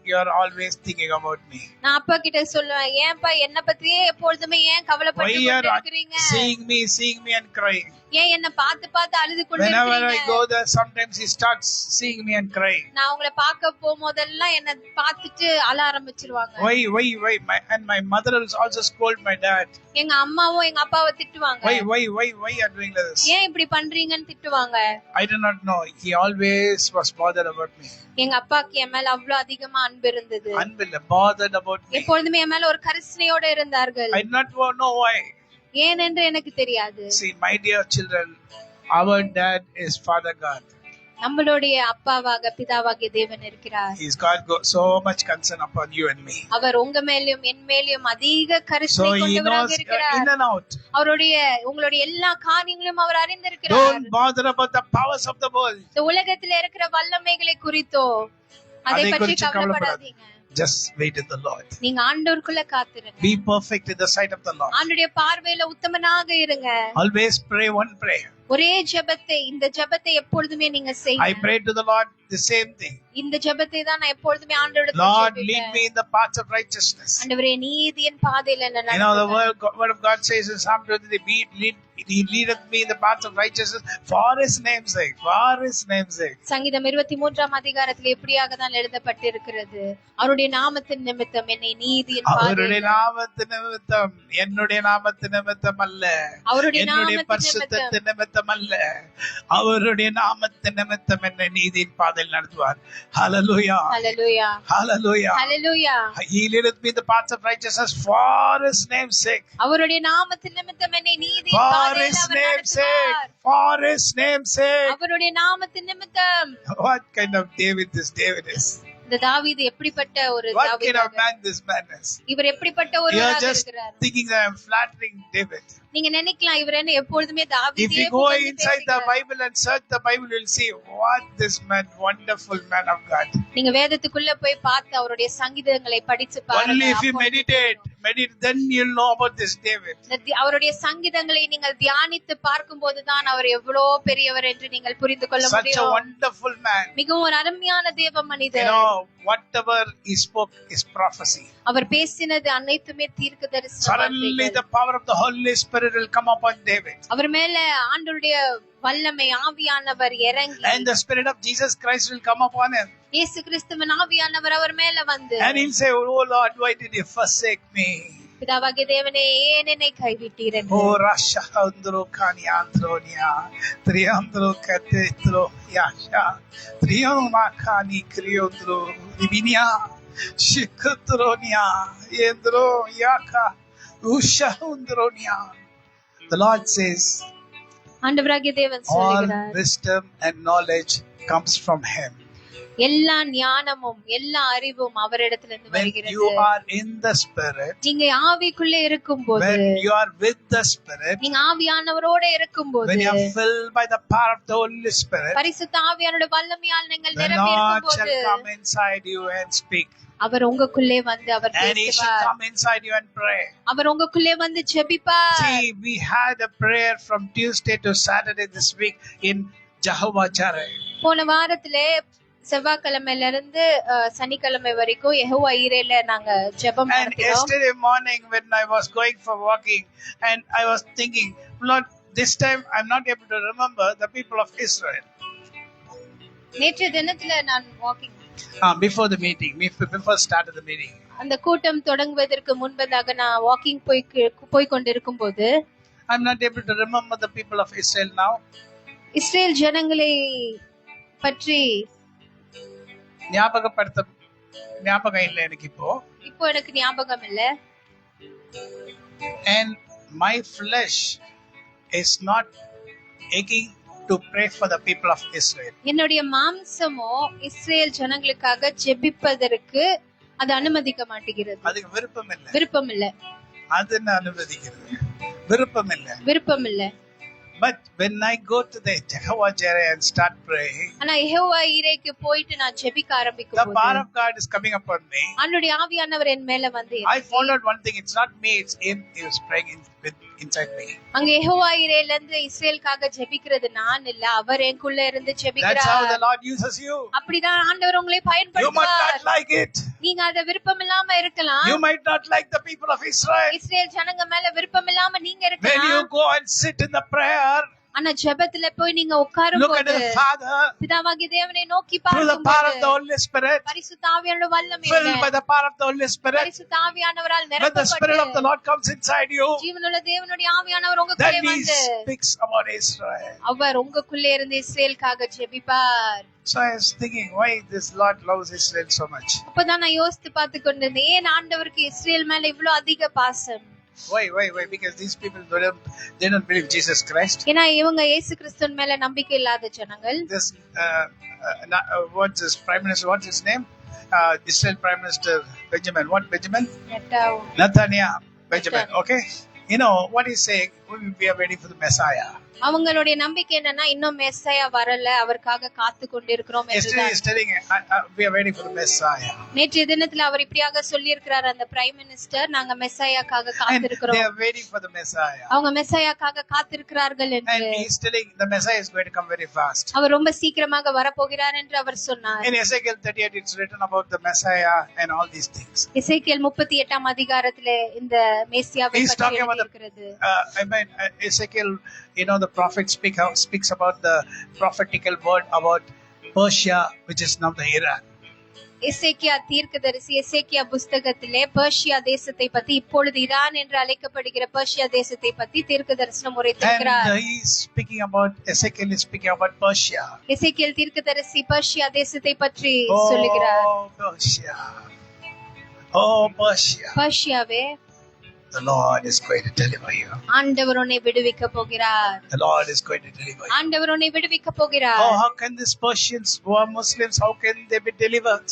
you are always thinking about me? நான் அப்பா கிட்ட சொல்லுவேன், ஏன்பா என்ன பத்தியே எப்பொழுதுமே ஏன் கவலைப்பட்டு இருக்கீங்க? Seeing me and crying. ஏன் என்ன பார்த்து பார்த்து அழுது கொண்டு Whenever I இருக்கீங்க? go there, sometimes he starts seeing me and crying. நான் உங்களை பார்க்க போகும்போதெல்லாம் என்ன பார்த்துட்டு அழ ஆரம்பிச்சிருவாங்க. Why? And my mother will also scold my dad. எங்க அம்மாவும் எங்க அப்பாவை திட்டுவாங்க. Why you are doing this? ஏன் இப்படி பண்றீங்கன்னு திட்டுவாங்க. I do not know. He always was bothered about me. எங்க அப்பாக்கு என் மேல அவ்வளவு அதிகமா அன்பு இருந்தது. Bothered about me. எப்பொழுதுமே என் மேல ஒரு கரிசனையோட இருந்தார்கள். I do not know why. ஏன் என்று எனக்கு தெரியாது. See, my dear children, our dad is Father God. நம்மளுடைய அப்பாவாக பிதாவாகிய தேவன் இருக்கிறார். He's got so much concern upon you and me. அவர் உங்க மேலயும் என் மேலயும் அதிக கரிசனை கொண்டவராக இருக்கிறார். In and out. அவருடைய உங்களுடைய எல்லா காரியங்களையும் அவர் அறிந்திருக்கிறார். Don't bother about the powers of the world. இந்த உலகத்தில் இருக்கிற வல்லமைகளை குறித்தோ அதை பற்றி கவலைப்படாதீங்க. Just wait in the Lord. நீங்க ஆண்டவருக்குள்ள காத்திருங்க. Be perfect in the sight of the Lord. ஆண்டவருடைய பார்வையில உத்தமனாக இருங்க. Always pray one prayer. ஒரே ஜெபத்தை இந்த ஜெபத்தை எப்பொழுதுமே நீங்க செய்யுங்க. I pray to the Lord the same thing. இந்த ஜெபத்தை தான் நான் எப்பொழுதுமே ஆண்டவரிடத்தில் Lord, ஜெபிப்பேன். lead me in the paths of righteousness. ஆண்டவரே நீதியின் பாதையில என்ன You know the நடத்துங்க. word of God says in Psalm 23, He leadeth me in the paths of righteousness for His name's sake. For His name's sake. சங்கீதம் 23ஆம் அதிகாரத்தில் எப்படியாக தான் எழுதப்பட்டிருக்கிறது. அவருடைய நாமத்தின் நிமித்தம் என்னை நீதியின் அவருடைய பாதையில நாமத்தின் நிமித்தம், என்னுடைய நாமத்தின் நிமித்தம் அல்ல, அவருடைய என்னுடைய நாமத்தின் பரிசுத்தத்தின் நிமித்தம் அல்ல, அவருடைய நாமத்தின் நிமித்தம் என்னை நீதியின் பாதையில் நடத்துவார். Hallelujah. Hallelujah Hallelujah. Hallelujah. He leadeth me in the paths of righteousness for His name's sake. அவருடைய நாமத்தின் நிமித்தம் என்னை நீதியின் For பாதையில His அவர் name's sake. நடத்துவார். For His name's sake. அவருடைய நாமத்தின் நிமித்தம். What kind of David this David is? இந்த தாவீது எப்படிப்பட்ட ஒரு What kind of தாவீது? man this man is? இவர் எப்படிப்பட்ட You are ஒருவராக just இருக்கிறார்? thinking that I am flattering David. நீங்க நினைக்கலாம் இவர் என்ன எப்பொழுதுமே If தாவீதையே you go புகழ்ந்து inside the பேசுகிறார். Bible and search the Bible, you'll see what this man, wonderful man of God. நீங்க வேதத்துக்குள்ள போய் பார்த்து அவருடைய சங்கீதங்களை படிச்சு Only பாருங்க. if you meditate, then you'll know about this David. அவருடைய சங்கீதங்களை நீங்கள் தியானித்து பார்க்கும்போதுதான் அவர் எவ்வளவு பெரியவர் என்று நீங்கள் புரிந்து கொள்ள Such a முடியும். wonderful man. மிகவும் ஒரு அருமையான தேவ You மனிதர். know, whatever he spoke is prophecy. அவர் பேசினது அனைத்துமே தீர்க்கதரிசன Suddenly வார்த்தைகள். the power of the Holy Spirit will come upon David. அவர் மேல ஆண்டவருடைய வல்லமை ஆவியானவர் இறங்கி And the Spirit of Jesus Christ will come upon him. இயேசு கிறிஸ்துவின் ஆவியானவர் அவர் மேல வந்து And he'll say, oh Lord, why did you forsake me? பிதாவாகிய தேவனே ஏன் என்னை கைவிட்டீர் என்று. Oh Rasha Andro Kani Andronia Triandro Katetro Yasha Trioma Kani Kriondro Divinia Shikatronia Yendro Yaka Usha Undronia. The Lord says, ஆண்டவராகிய தேவன் all சொல்கிறார், wisdom and knowledge comes from Him. எல்லா ஞானமும் எல்லா அறிவும் அவரிடத்திலிருந்து When வருகிறது. you are in the Spirit, நீங்க ஆவிக்குள்ளே இருக்கும்போது, when you are with the Spirit, நீங்க ஆவியானவரோட இருக்கும்போது, when you are filled by the power of the Holy Spirit, பரிசுத்த ஆவியானோட வல்லமையால் நீங்கள் the நிரம்பி Lord shall இருக்கும்போது come inside you and speak. அவர் உங்களுக்குள்ளே வந்து அவர் And He shall பேசுவார். come inside you and pray. அவர் உங்களுக்குள்ளே வந்து ஜெபிப்பார். See, we had a prayer from Tuesday to Saturday this week in Jehovah Jireh. போன வாரத்திலே செவ்வாய்க்கிழமையில இருந்து சனிக்கிழமை வரைக்கும் யெகோவா ஈரேல நாங்க ஜெபம் And நடத்தினோம். yesterday morning when I was going for walking and I was thinking, Lord, this time I'm not able to remember the people of Israel. நேற்று தினத்துல நான் walking Before the meeting, before start of the meeting. அந்த கூட்டம் தொடங்குவதற்கு முன்பதாக நான் walking போய் கொண்டிருக்கும் போது I'm not able to remember the people of Israel now. Israel ஜனங்களை பற்றி ஞாபகம் இல்லை எனக்கு இப்போ. இப்போ எனக்கு ஞாபகம் இல்ல. And my flesh is not aching to pray for the people of Israel. என்னுடைய மாம்சமோ இஸ்ரேல் ஜனங்களுக்காக ஜெபிப்பதற்கு அது அனுமதிக்க மாட்டேங்கிறது. அதுக்கு விருப்பம் இல்ல. அது என்ன அனுமதிக்கிறது? விருப்பம் இல்ல. But when I go to the Jehovah Jireh and start praying, ஆனா யெகோவா ஈரேக்கு போயிட்டு நான் ஜெபிக்க ஆரம்பிக்கும் the power of God is coming upon me. ஆண்டவருடைய ஆவியானவர் என் மேல வந்து I found out one thing, it's not me, it's him. He was praying inside me. அங்க யெகோவா ஈரேல இருந்து இஸ்ரேலுக்காக ஜெபிக்கிறது நான் இல்ல, அவர் எனக்குள்ள இருந்து ஜெபிக்கிறார். That's how the Lord uses you. அப்படிதான் ஆண்டவர் உங்களை பயன்படுத்துவார். You might not like it. நீங்க அத விருப்பம் இல்லாம இருக்கலாம். You might not like the people of Israel. Israel ஜனங்க மேல விருப்பம் இல்லாம நீங்க இருக்கலாம். When you go and sit in the prayer, ஆனா ஜெபத்துல போய் நீங்க உட்காரும் look at போது the Father பிதாவாகிய தேவனை நோக்கி through the power of the பார்க்கும்போது Holy Spirit, பரிசுத்த ஆவியானவருடைய வல்லமை filled by the power of the Holy Spirit. பரிசுத்த ஆவியானவரால் When the Spirit of the நிரப்பப்பட்டு Lord comes inside you, ஜீவனுள்ள தேவனுடைய ஆவியானவர் உங்களுக்குள்ளே then He வந்து speaks about Israel. அவர் உங்களுக்குள்ளே இருந்து இஸ்ரேலுக்காக ஜெபிப்பார். So I was thinking, why this Lord loves Israel so much? அப்பதான் நான் யோசித்து பார்த்து கொண்டிருந்தேன், ஏன் ஆண்டவருக்கு இஸ்ரேல் மேல இவ்வளவு அதிக பாசம்? Why? Because these people they don't believe Jesus Christ. ஏன்னா இவங்க இயேசு கிறிஸ்துவின் மேல நம்பிக்கை இல்லாத ஜனங்கள். This what's his prime minister? What's his name? Israel Prime Minister Benjamin. What Benjamin? Netanyahu. Benjamin. Okay. You know what he's saying? We are waiting for the Messiah. அவங்களுடைய நம்பிக்கை என்னன்னா இன்னும் மெஸ்ஸாயா வரல, அவருக்காக காத்து கொண்டிருக்கிறோம் Yesterday he's telling we are waiting for the Messiah. நேற்றைய தினத்துல அவர் இப்படியாக சொல்லி இருக்கிறார், அந்த பிரைம் மினிஸ்டர், நாங்க மெஸ்ஸாயாக்காக காத்திருக்கிறோம். They are waiting for the Messiah. அவங்க மெஸ்ஸாயாக்காக காத்திருக்கிறார்கள் என்று. And he's telling the Messiah is going to come very fast. அவர் ரொம்ப சீக்கிரமாக வரப்போகிறார் என்று அவர் சொன்னார். In Ezekiel 38 it's written about the Messiah and all these things. எசேக்கியேல் 38ஆம் அதிகாரத்திலே இந்த மேசியாவை He's பற்றி talking about இருக்கிறது. Ezekiel, you know, the prophet speaks about the prophetical word about Persia, which is now the Iran. எசேக்கியா தீர்க்கதரிசி எசேக்கியா புஸ்தகத்திலே பெர்ஷியா தேசத்தை பத்தி, இப்பொழுது Iran என்று அழைக்கப்படுகிற பெர்ஷியா தேசத்தை பத்தி தீர்க்கதரிசனம் உரைத்திருக்கிறார். And he is speaking about, Ezekiel is speaking about Persia. எசேக்கியேல் தீர்க்கதரிசி பெர்ஷியா தேசத்தை பற்றி சொல்லுகிறார். Persia. பெர்ஷியாவே, the Lord is going to deliver you. ஆண்டவர் உன்னை விடுவிக்க போகிறார். The Lord is going to deliver you. ஆண்டவர் உன்னை விடுவிக்க போகிறார். Oh, how can these Persians who are Muslims, how can they be delivered?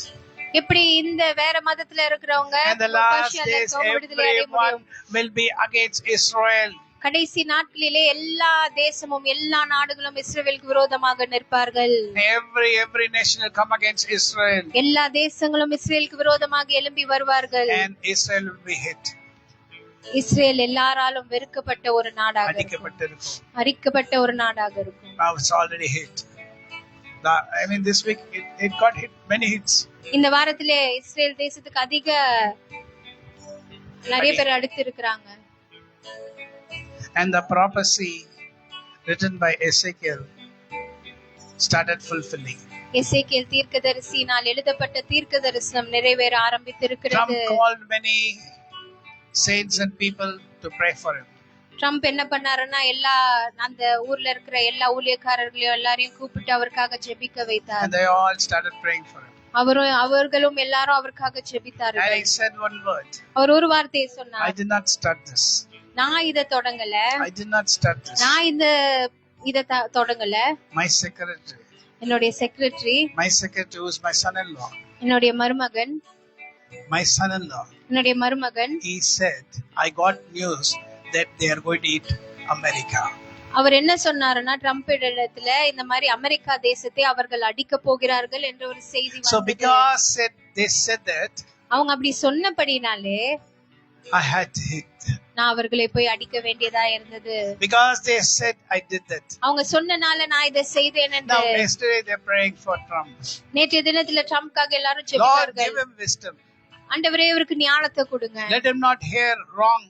எப்படி இந்த வேற மதத்துல இருக்கிறவங்க And the last பெர்ஷியால days இருக்கவங்க விடுதலை அடைய everyone முடியும்? will be against Israel. கடைசி நாட்களிலே எல்லா தேசமும் எல்லா நாடுகளும் இஸ்ரவேலுக்கு விரோதமாக நிற்பார்கள். Every nation will come against Israel. எல்லா தேசங்களும் இஸ்ரேலுக்கு விரோதமாக எழும்பி வருவார்கள். And Israel will be hit. Israel எல்லாராலும் வெறுக்கப்பட்ட ஒரு நாடாக இருக்கும். அழிக்கப்பட்ட ஒரு நாடாக இருக்கும். Now it's already hit. I mean this week it got hit, many hits. இந்த வாரத்திலே இஸ்ரேல் தேசத்துக்கு அதிக நிறைய பேர் அடுத்து இருக்காங்க. And the prophecy written by Ezekiel started fulfilling. எசேக்கியேல் தீர்க்கதரிசியினால் எழுதப்பட்ட தீர்க்கதரிசனம் நிறைவேற ஆரம்பித்திருக்கிறது. Trump called many saints and people to pray for him. Trump என்ன பண்ணாருன்னா எல்லா அந்த ஊர்ல இருக்கிற எல்லா ஊழியக்காரர்களையும் எல்லாரையும் கூப்பிட்டு அவருக்காக ஜெபிக்க வைத்தார். And they all started praying for him. அவர்களும் எல்லாரும் அவருக்காக ஜெபித்தார்கள். And he said one word. அவர் ஒரு வார்த்தையை சொன்னார். I did not start this. நான் இத தொடங்கல. I did not start this. நான் இத தொடங்கல. My secretary. என்னுடைய secretary. My secretary was my son-in-law. என்னுடைய மருமகன். My son-in-law. என்னுடைய மருமகன். He said, I got news that they are going to eat America. அவர் என்ன சொன்னாருன்னா ட்ரம்ப் இடத்துல இந்த மாதிரி அமெரிக்கா தேசத்தை அவர்கள் அடிக்க போகிறார்கள் என்ற ஒரு செய்தி வந்தது. So because they said that, அவங்க அப்படி சொன்னபடினாலே I had to hit. நான் அவர்களை போய் அடிக்க வேண்டியதா இருந்தது. Because they said I did that. அவங்க சொன்னனால நான் இதை செய்தேன் என்று. Now yesterday they're praying for Trump. நேற்றைய தினத்துல ட்ரம்ப்காக எல்லாரும் Lord, ஜெபித்தார்கள். give him wisdom. ஆண்டவரே இவருக்கு ஞானத்தை கொடுங்க. Let him not hear wrong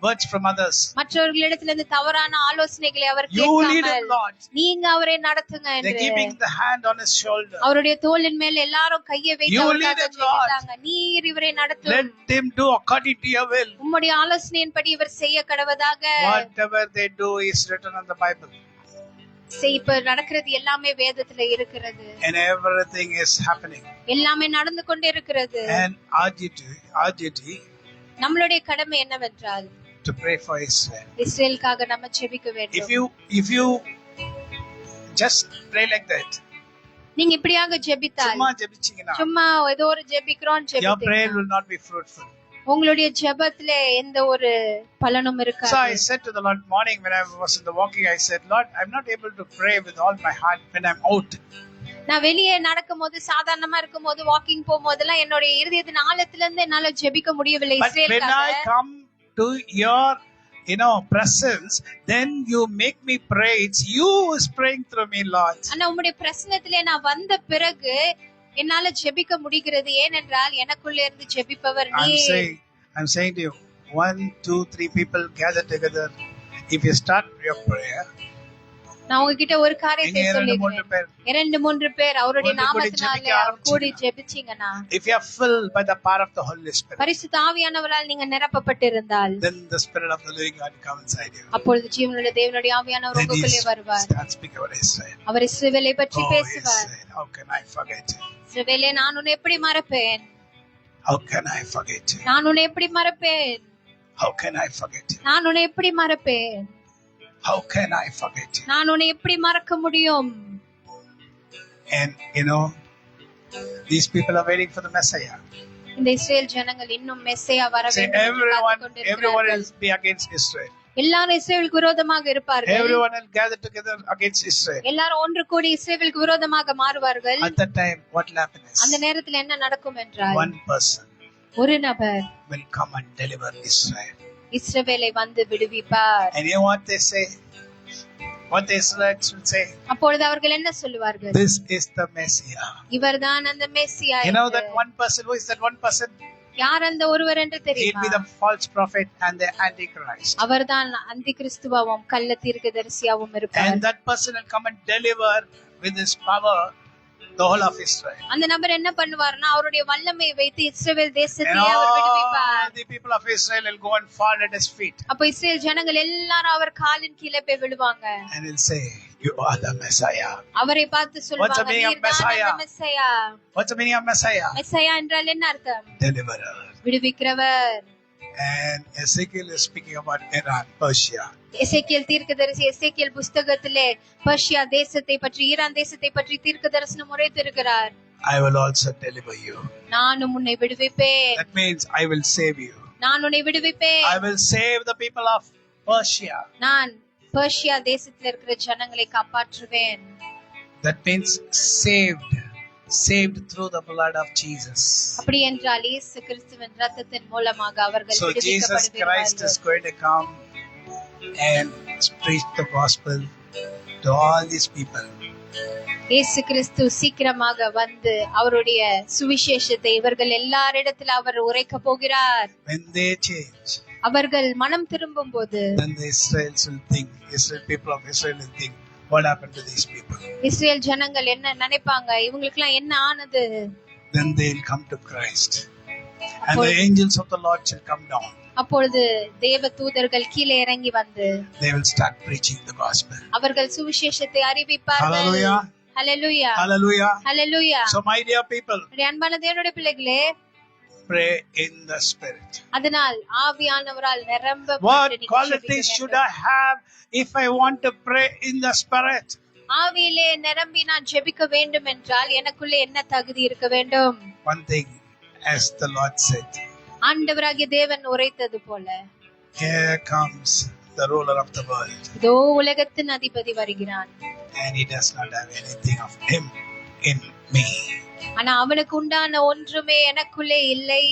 words from others. மற்றவர்களிடத்துல இருந்து தவறான ஆலோசனைகளை அவர் You lead him, கேட்காமல் Lord. நீங்க அவரை நடத்துங்க They're என்று. keeping the hand on his shoulder. அவருடைய தோளின் மேல் எல்லாரும் கையை வைத்து You அவருக்காக lead him, Lord. ஜெபித்தாங்க. நீர் இவரை நடத்தும். Let him do according to your will. உம்முடைய ஆலோசனையின்படி இவர் செய்ய கடவதாக. Whatever they do is written in the Bible. இப்ப நடக்கிறது எல்லாமே வேதத்துல இருக்கிறது. And everything is happening. எல்லாமே நடந்து கொண்டே இருக்கிறது. And RGT நம்மளுடைய கடமை என்னவென்றால் to pray for Israel. இஸ்ரேலுக்காக நம்ம ஜெபிக்க If வேண்டும். you just pray like that, நீங்க இப்படியாக ஜெபித்தால் சும்மா ஜெபிச்சீங்கன்னா, சும்மா ஏதோ ஒரு ஜெபிக்கிறோம் your prayer ஜெபித்தீங்கன்னா will not be fruitful. உங்களுடைய ஜெபத்துல எந்த ஒரு பலனும் So I இருக்காது. said to the Lord morning when I was in the walking, I said, Lord, I'm not able to pray with all my heart when I'm out. நான் வெளியே நடக்கும்போது சாதாரணமா இருக்கும்போது வாக்கிங் போகும்போதெல்லாம் என்னுடைய இருதயத்தின் ஆழத்துல இருந்து என்னால ஜெபிக்க முடியவில்லை But when இஸ்ரேலுக்காக. I come to your presence, then you make me pray. It's you who is praying through me, Lord. ஆனா உம்முடைய பிரசன்னத்திலே நான் வந்த பிறகு என்னால ஜெபிக்க முடிகிறது. ஏனென்றால் எனக்குள்ள இருந்து ஜெபிப்பவர் நீர். I'm saying to you, 1, 2, 3 people gather together. If you start your prayer, நான் உங்ககிட்ட ஒரு காரியத்தை இங்க சொல்லிக்கிறேன். 2-3 பேர் அவருடைய நாமத்தினாலே கூடி ஜெபிச்சீங்கன்னா, if you are filled by the power of the Holy Spirit, பரிசுத்த ஆவியானவரால் நீங்க நிரப்பப்பட்டிருந்தால், then the Spirit of the living God come inside you. அப்பொழுது ஜீவனுள்ள தேவனுடைய ஆவியானவர் உங்களுக்குள்ளே வருவார். Start speaking about Israel. அவர் இஸ்ரவேலை பற்றி பேசுவார். How can I forget you? இஸ்ரவேலே, நான் உன்னை எப்படி மறப்பேன்? How can I forget you? நான் உன்னை எப்படி மறப்பேன்? How can I forget you? நான் உன்னை எப்படி மறப்பேன்? How can I forget you? நான் உன்னை எப்படி மறக்க முடியும்? And these people are waiting for the Messiah. இந்த இஸ்ரேல் ஜனங்கள் இன்னும் மெஸ்ஸியா வர Say வேண்டும் என்று everyone காத்துக்கொண்டிருக்கிறார்கள். else be against Israel. எல்லாரும் இஸ்ரேலுக்கு விரோதமாக இருப்பார்கள். Everyone will gather together against Israel. எல்லாரும் ஒன்று கூடி இஸ்ரேலுக்கு விரோதமாக மாறுவார்கள். At that time, what will happen is, அந்த நேரத்தில் என்ன நடக்கும் என்றால், one person ஒரு நபர் will come and deliver Israel. இஸ்ரவேலை வந்து விடுவிப்பார். And you know what they say? What the Israelites will say? அப்பொழுது அவர்கள் என்ன சொல்லுவார்கள்? This is the Messiah. இவர்தான் அந்த Messiah. You know that one person? Who is that one person? யார் அந்த ஒருவர் என்று He'll தெரியுமா? be the false prophet and the antichrist. அவர்தான் அந்தி கிறிஸ்துவாவும் கள்ள தீர்க்கதரிசியாவும் இருப்பார். And that person will come and deliver with his power the whole of Israel. அந்த நபர் என்ன பண்ணுவார்னா, அவருடைய வல்லமையை வைத்து இஸ்ரவேல் And தேசத்தையே அவர் all விடுவிப்பார். the people of Israel will go and fall at his feet. அப்ப இஸ்ரேல் ஜனங்கள் எல்லாரும் அவர் காலின் கீழே போய் விழுவாங்க. And he'll say, you are the Messiah. அவரை பார்த்து What's the சொல்வாங்க, meaning of நீர்தான் Messiah? அந்த Messiah. What's the meaning of Messiah? Messiah என்றால் என்ன அர்த்தம்? Deliverer. விடுவிக்கிறவர். And Ezekiel is speaking about Iran, Persia. எசேக்கியேல் தீர்க்கதரிசி எசேக்கியேல் புஸ்தகத்திலே பர்ஷியா தேசத்தை பற்றி, ஈரான் தேசத்தை பற்றி தீர்க்க தரிசனம் உரைத்திருக்கிறார். I will also deliver you. நானும் உன்னை விடுவிப்பேன். That means I will save you. நான் உன்னை விடுவிப்பேன். I will save the people of Persia. நான் பர்ஷியா தேசத்தில் இருக்கிற ஜனங்களை காப்பாற்றுவேன். That means saved through the blood of Jesus. அப்படி என்றால் இயேசு கிறிஸ்துவின் இரத்தத்தின் மூலமாக அவர்கள் So Jesus Christ is விடுவிக்கப்படுவார்கள். going to come and preach the gospel to all these people. இயேசு கிறிஸ்து சீக்கிரமாக வந்து அவருடைய சுவிசேஷத்தை இவர்கள் எல்லாரிடத்தில் அவர் உரைக்க போகிறார். When they change, அவர்கள் மனம் திரும்பும் போது then the people of Israel will think, what happened to these people? Israel ஜனங்கள் என்ன நினைப்பாங்க, இவங்களுக்கு எல்லாம் என்ன ஆனது? Then they'll come to Christ. And the angels of the Lord shall come down. அப்பொழுது தேவ தூதர்கள் கீழே இறங்கி வந்து They will start preaching the gospel. அவர்கள் சுவிசேஷத்தை அறிவிப்பார்கள். Hallelujah. Hallelujah. Hallelujah. Hallelujah. So my dear people, அன்பான தேவனுடைய பிள்ளைகளே, pray in the Spirit. அதனால் ஆவியானவரால் நிரம்ப What qualities should I have if I want to pray in the Spirit? ஆவியிலே நிரம்பி நான் ஜெபிக்க வேண்டும் என்றால் எனக்குள்ளே என்ன தகுதி இருக்க வேண்டும்? One thing, as the Lord said, ஆண்டவராகிய தேவன் உரைத்தது போல, here comes the ruler of the world, இதோ உலகத்தின் அதிபதி வருகிறான். and he does not have anything of him in me. ஆனா அவனுக்கு உண்டான ஒன்றுமே எனக்குள்ளே இல்லை.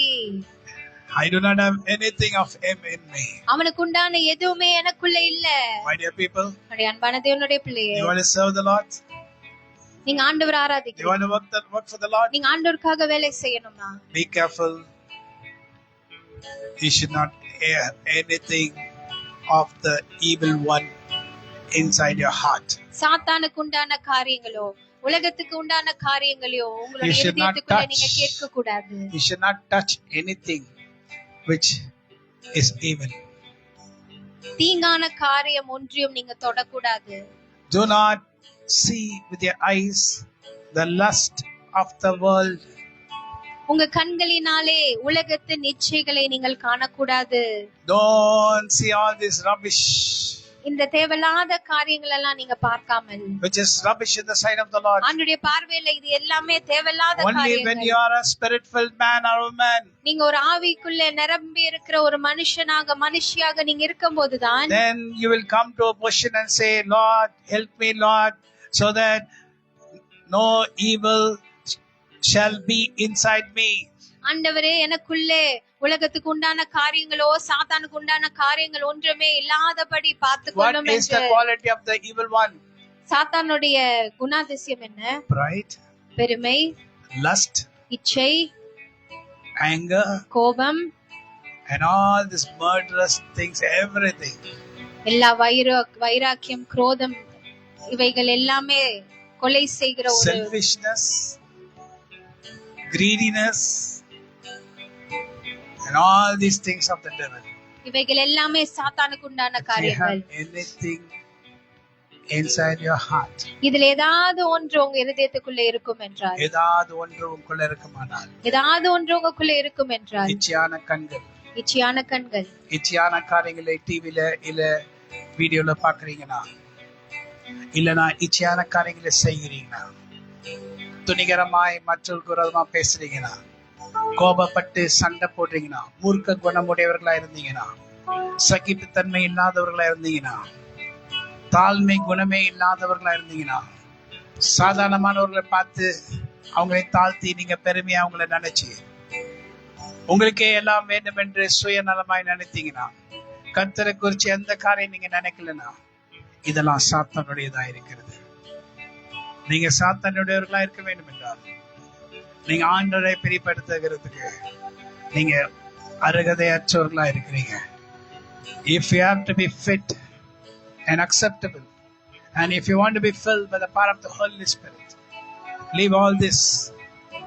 I do not have anything of him in me. அவனுக்கு உண்டான எதுவுமே எனக்குள்ளே இல்ல. My dear people, அன்பான தேவனுடைய பிள்ளையே, you want to serve the Lord? நீங்க ஆண்டவரை You ஆராதிக்கணும். want to work for the Lord? நீங்க ஆண்டவருக்காக வேலை செய்யணும்னா Be careful. You should not hear anything of the evil one inside your heart. சாத்தானுக்கு உண்டான காரியங்களோ உலகத்துக்கு உண்டான காரியங்களையோ உங்களுடைய You should not இதயத்துக்குள்ள touch. நீங்க கேட்க கூடாது. You should not touch anything which is evil. தீங்கான காரியம் ஒன்றையும் நீங்க தொடக்கூடாது. Do not see with your eyes the lust of the world. உங்க கண்களினாலே உலகத்தின் இச்சைகளை நீங்கள் காணக்கூடாது. Don't see all this rubbish இந்த தேவையில்லாத காரியங்கள் எல்லாம் நீங்க பார்க்காமல், which is rubbish in the sight of the Lord. ஆண்டவருடைய பார்வையில இது எல்லாமே தேவையில்லாத Only when காரியங்கள். you are a spirit-filled man or woman, நீங்க ஒரு ஆவிக்குள்ள நிரம்பி இருக்கிற ஒரு மனுஷனாக மனுஷியாக நீங்க இருக்கும்போதுதான் then you will come to a position and say, Lord, help me, Lord, so that no evil shall be inside me. ஆண்டவரே, எனக்குள்ளே உலகத்துக்கு உண்டான காரியங்களோ சாத்தானுக்கு உண்டான காரியங்கள் ஒன்றுமே இல்லாதபடி What பார்த்துக்கொள்ளும் is the என்று. quality of the evil one? சாத்தானுடைய குணாதிசயம் என்ன? Pride, பெருமை, lust, இச்சை, anger, கோபம், and all these murderous things, everything. எல்லா வைராக்கியம், குரோதம், இவைகள் எல்லாமே கொலை செய்கிற ஒரு Selfishness, greediness, and all these things of the devil. இவைகள் எல்லாமே சாத்தானுக்கு உண்டான If you காரியங்கள். have anything inside your heart, இதுல ஏதாவது ஒன்று உங்க இருதயத்துக்குள்ள இருக்கும் என்றால், ஏதாவது ஒன்று உங்களுக்குள்ள இருக்குமானால், ஏதாவது ஒன்று உங்களுக்குள்ள இருக்கும் என்றால், இச்சையான கண்கள், இச்சையான கண்கள், இச்சையான காரியங்களை டிவில இல்ல வீடியோல பாக்குறீங்கன்னா, இல்லனா இச்சையான காரியங்களை செய்கிறீங்கன்னா, துணிகரமாய் மற்றவர்களுக்கு விரோதமா பேசுறீங்கன்னா, கோபப்பட்டு சண்டை போடுறீங்கன்னா, மூர்க்க குணமுடையவர்களா இருந்தீங்கன்னா, சகிப்புத்தன்மை இல்லாதவர்களா இருந்தீங்கன்னா, தாழ்மை குணமே இல்லாதவர்களா இருந்தீங்கன்னா, சாதாரணமானவர்களை பார்த்து அவங்களை தாழ்த்தி நீங்க பெருமையா அவங்களை நினைச்சு உங்களுக்கே எல்லாம் வேண்டும் என்று சுயநலமாய் நினைத்தீங்கன்னா, கர்த்தரை குறிச்சு எந்த காரியம் நீங்க நினைக்கலன்னா, இதெல்லாம் சாத்தானுடையதா இருக்கிறது. நீங்க சாத்தானுடையவர்களா இருக்க வேண்டும் என்றால், நீங்க ஆண்டவரை பிரிப்படுத்துகிறதுக்கு நீங்க அருகதையற்றவர்களா இருக்கிறீங்க. If you have to be fit and acceptable, and if you want to be filled by the power of the Holy Spirit, leave all this.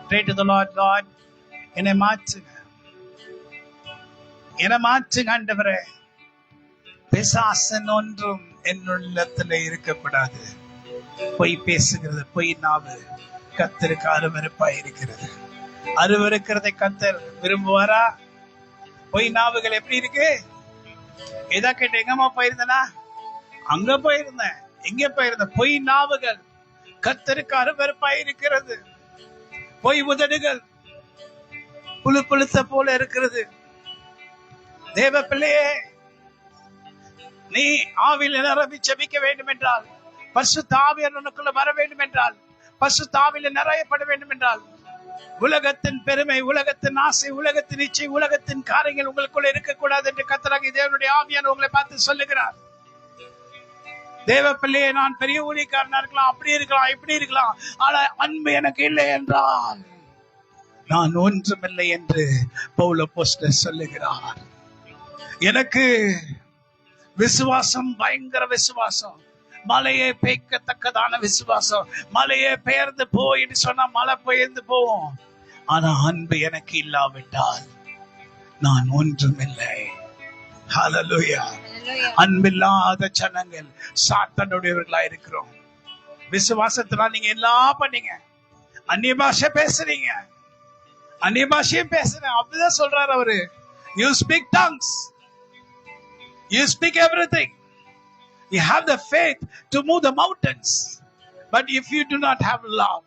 Pray to the Lord, Lord, என்னை மாற்றுங்க, என்னை மாற்றுங்க ஆண்டவரே. பிசாசன் ஒன்றும் என்னுள்ளத்துல இருக்கக்கூடாது. பொய் பேசுகிறது, பொய் நாவு கர்த்தருக்கு அருவருப்பா இருக்கிறது. அருவருக்கிறதை கர்த்தர் விரும்புவாரா? பொய் நாவுகள் எப்படி இருக்கு? எதா கேட்ட, எங்கம்மா போயிருந்தனா? அங்க போயிருந்தேன், எங்க போயிருந்தேன்? பொய் நாவுகள் கர்த்தருக்கு அருவருப்பா இருக்கிறது. பொய் உதடுகள் புழு புழுத்த போல இருக்கிறது. தேவ பிள்ளையே, நீ ஆவியில் நிரம்பி ஜெபிக்க வேண்டும் என்றால், பரிசுத்த ஆவியானவர் உனக்குள்ள வர வேண்டும் என்றால், பரிசுத்த ஆவியில் நிறையப்பட வேண்டும் என்றால், உலகத்தின் பெருமை, உலகத்தின் ஆசை, உலகத்தின் இச்சை, உலகத்தின் காரியங்கள் உங்களுக்குள்ள இருக்கக்கூடாது என்று கர்த்தராகிய தேவனுடைய ஆவியானவர் உங்களை பார்த்து சொல்லுகிறார். தேவ பிள்ளையே, நான் பெரிய ஊழியக்காரனா இருக்கலாம், அப்படி இருக்கலாம், இப்படி இருக்கலாம், ஆனா அன்பு எனக்கு இல்லை என்றால் நான் ஒன்றுமில்லை என்று பவுல் அப்போஸ்தலர் சொல்லுகிறார். எனக்கு விசுவாசம் பயங்கர விசுவாசம், மலையை பெய்க்கத்தக்கதான விசுவாசம். மலையை பெயர்ந்து போயின்னு சொன்னா மழை பெயர்ந்து போவோம். ஆனா அன்பு எனக்கு இல்லாவிட்டால் நான் ஒன்றுமில்லை. ஹல்லேலூயா. அன்பில்லாத ஜனங்கள் சாத்தானுடையவர்களா இருக்கிறோம். விசுவாசத்தினால் நீங்க எல்லாம் பண்ணீங்க. அந்நிய பாஷை பேசுறீங்க, அந்நிய பாஷையும் பேசுறேன், அப்படிதான் சொல்றாரு அவரு. You speak tongues, you speak everything, you have the faith to move the mountains, but if you do not have love,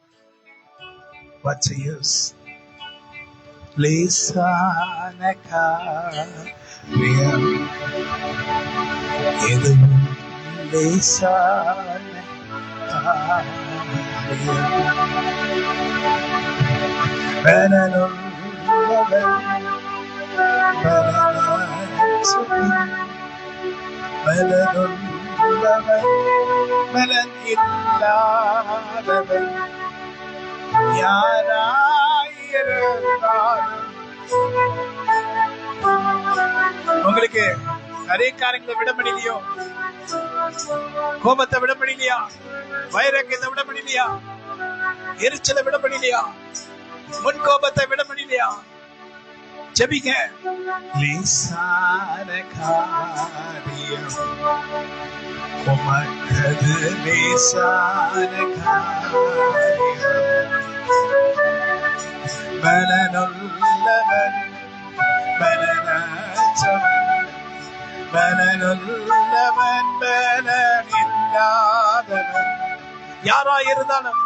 what's the use? Lisanaka riyam edum lisanaka riyam bananum பலன் இல்லாதவன் யாராயிருந்தாலும். உங்களுக்கு நிறைய காரியங்களை விட முடியலையோ? கோபத்தை விட முடியலையா? வைராக்கியத்தை விட முடியலையா? எரிச்சலை விட முடியலையா? முன் கோபத்தை விட முடியலையா? ஜெபிங்க. லேசான காரியம் உமக்கது, லேசான காரியம் பலனுள்ளவன் பலனற்றவன், பலனுள்ளவன் பலனில்லாதவன். யாரா இருந்தாலும்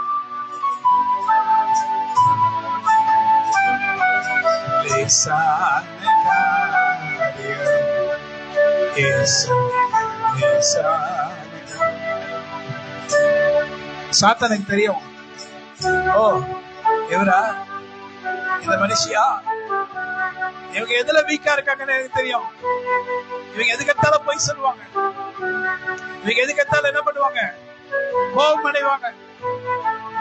லேசான காரியம் இயேசு லேசான. சாத்தானுக்கு தெரியும், ஓ இவரா இந்த மனுஷியா, இவங்க எதுல வீக்கா இருக்காங்கன்னு எனக்கு தெரியும். இவங்க எதுக்கத்தாலும் போய் சொல்லுவாங்க, இவங்க எதுக்கத்தாலும் என்ன பண்ணுவாங்க, கோபம் அடைவாங்க.